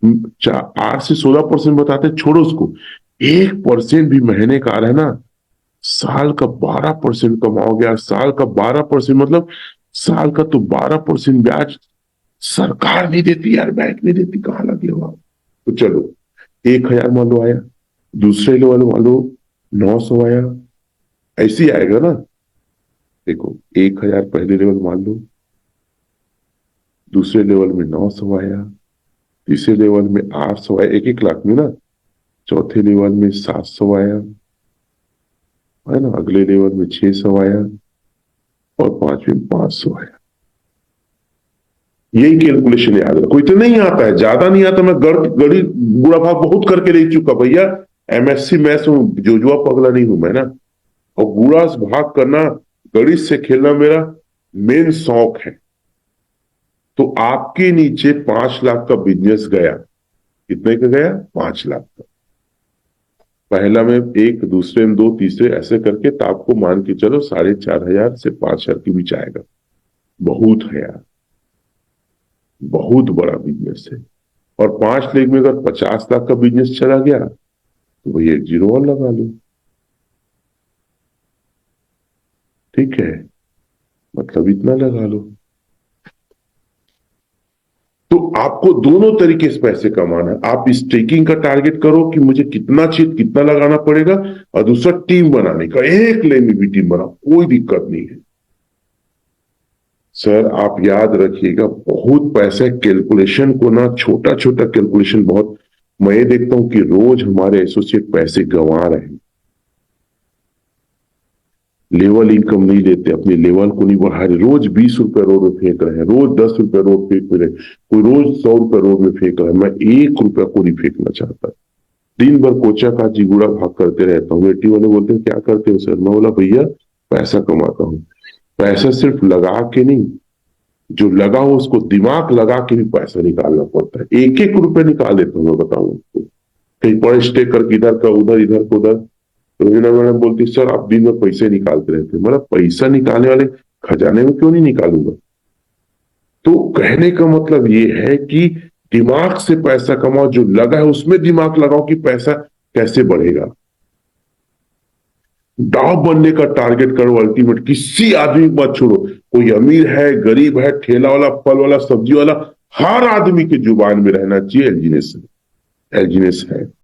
8 से 16% बताते, छोड़ो उसको। 1% भी महीने का आ रहा है ना, साल का 12% कमाओगे यार। साल का 12% मतलब साल का तो 12% ब्याज सरकार नहीं देती यार, बैंक नहीं देती, कहां लगे हो आप? तो चलो 1,000 मान लो आया, दूसरे लेवल मान लो 900 आया, ऐसे ही आएगा ना। देखो 1,000 पहले लेवल मान लो, दूसरे लेवल में 900 आया, तीसरे लेवल में 800 आया, 1-1 लाख में ना। चौथे लेवल में 700 आया है ना, अगले लेवल में 600 आया, और पांचवें 500 आया। यही कैलकुलेशन याद रखो, इतना नहीं आता है, ज्यादा नहीं आता। मैं गड़ी बुरा भाग बहुत करके रह चुका भैया। MSc मैथ्स हूं, जोजुआ पगला नहीं हूं मैं ना। और बुरा भाग करना, गणित से खेलना मेरा मेन शौक है। तो आपके नीचे 5 लाख का बिजनेस गया, कितने का गया? 5 लाख का। पहला में 1, दूसरे में 2, तीसरे, ऐसे करके तो आपको मान के चलो 4,500 से 5,000 के बीच आएगा। बहुत है यार, बहुत बड़ा बिजनेस है। और 5 लाख में अगर 50 लाख का बिजनेस चला गया तो वही 1 जीरो और लगा लो। ठीक है, मतलब इतना लगा लो। तो आपको दोनों तरीके से पैसे कमाना है। आप स्टेकिंग का टारगेट करो कि मुझे कितना चाहिए, कितना लगाना पड़ेगा, और दूसरा टीम बनाने का, एक ले में भी टीम बनाओ, कोई दिक्कत नहीं है। सर आप याद रखिएगा, बहुत पैसा कैलकुलेशन को ना, छोटा छोटा कैलकुलेशन बहुत। मैं ये देखता हूं कि रोज हमारे एसोसिएट पैसे गंवा रहे हैं, लेवल इनकम नहीं लेते, अपने लेवल को नहीं बढ़ा रहे। रोज 20 रुपए रोड में फेंक रहे हैं, रोज 10 रुपए रोड फेंक रहे हैं, कोई रोज 100 रुपए रोड में फेंक रहा है। मैं 1 रुपया को नहीं फेंकना चाहता। दिन भर कोचा का जिगुड़ा भाग करते रहता हूँ। बेटी वाले बोलते हैं क्या करते हो सर? मैं बोला भैया पैसा कमाता हूँ। पैसा सिर्फ लगा के नहीं, जो लगा हो उसको दिमाग लगा के भी पैसा निकालना पड़ता है। 1-1 रुपए निकाल लेता हूँ मैं, बताऊँ आपको। कहीं पर स्टे करके इधर का उधर, इधर का उधर। रोहिना मैडम बोलती सर आप दिन में पैसे निकालते रहते। मतलब पैसा निकालने वाले खजाने में क्यों नहीं निकालूंगा? तो कहने का मतलब ये है कि दिमाग से पैसा कमाओ, जो लगा है उसमें दिमाग लगाओ कि पैसा कैसे बढ़ेगा। दाव बनने का टारगेट करो अल्टीमेट। किसी आदमी को मत छोड़ो, कोई अमीर है, गरीब है, ठेला वाला, फल वाला, सब्जी वाला, हर आदमी की जुबान में रहना चाहिए एलजीनेस है। एलजीनेस है।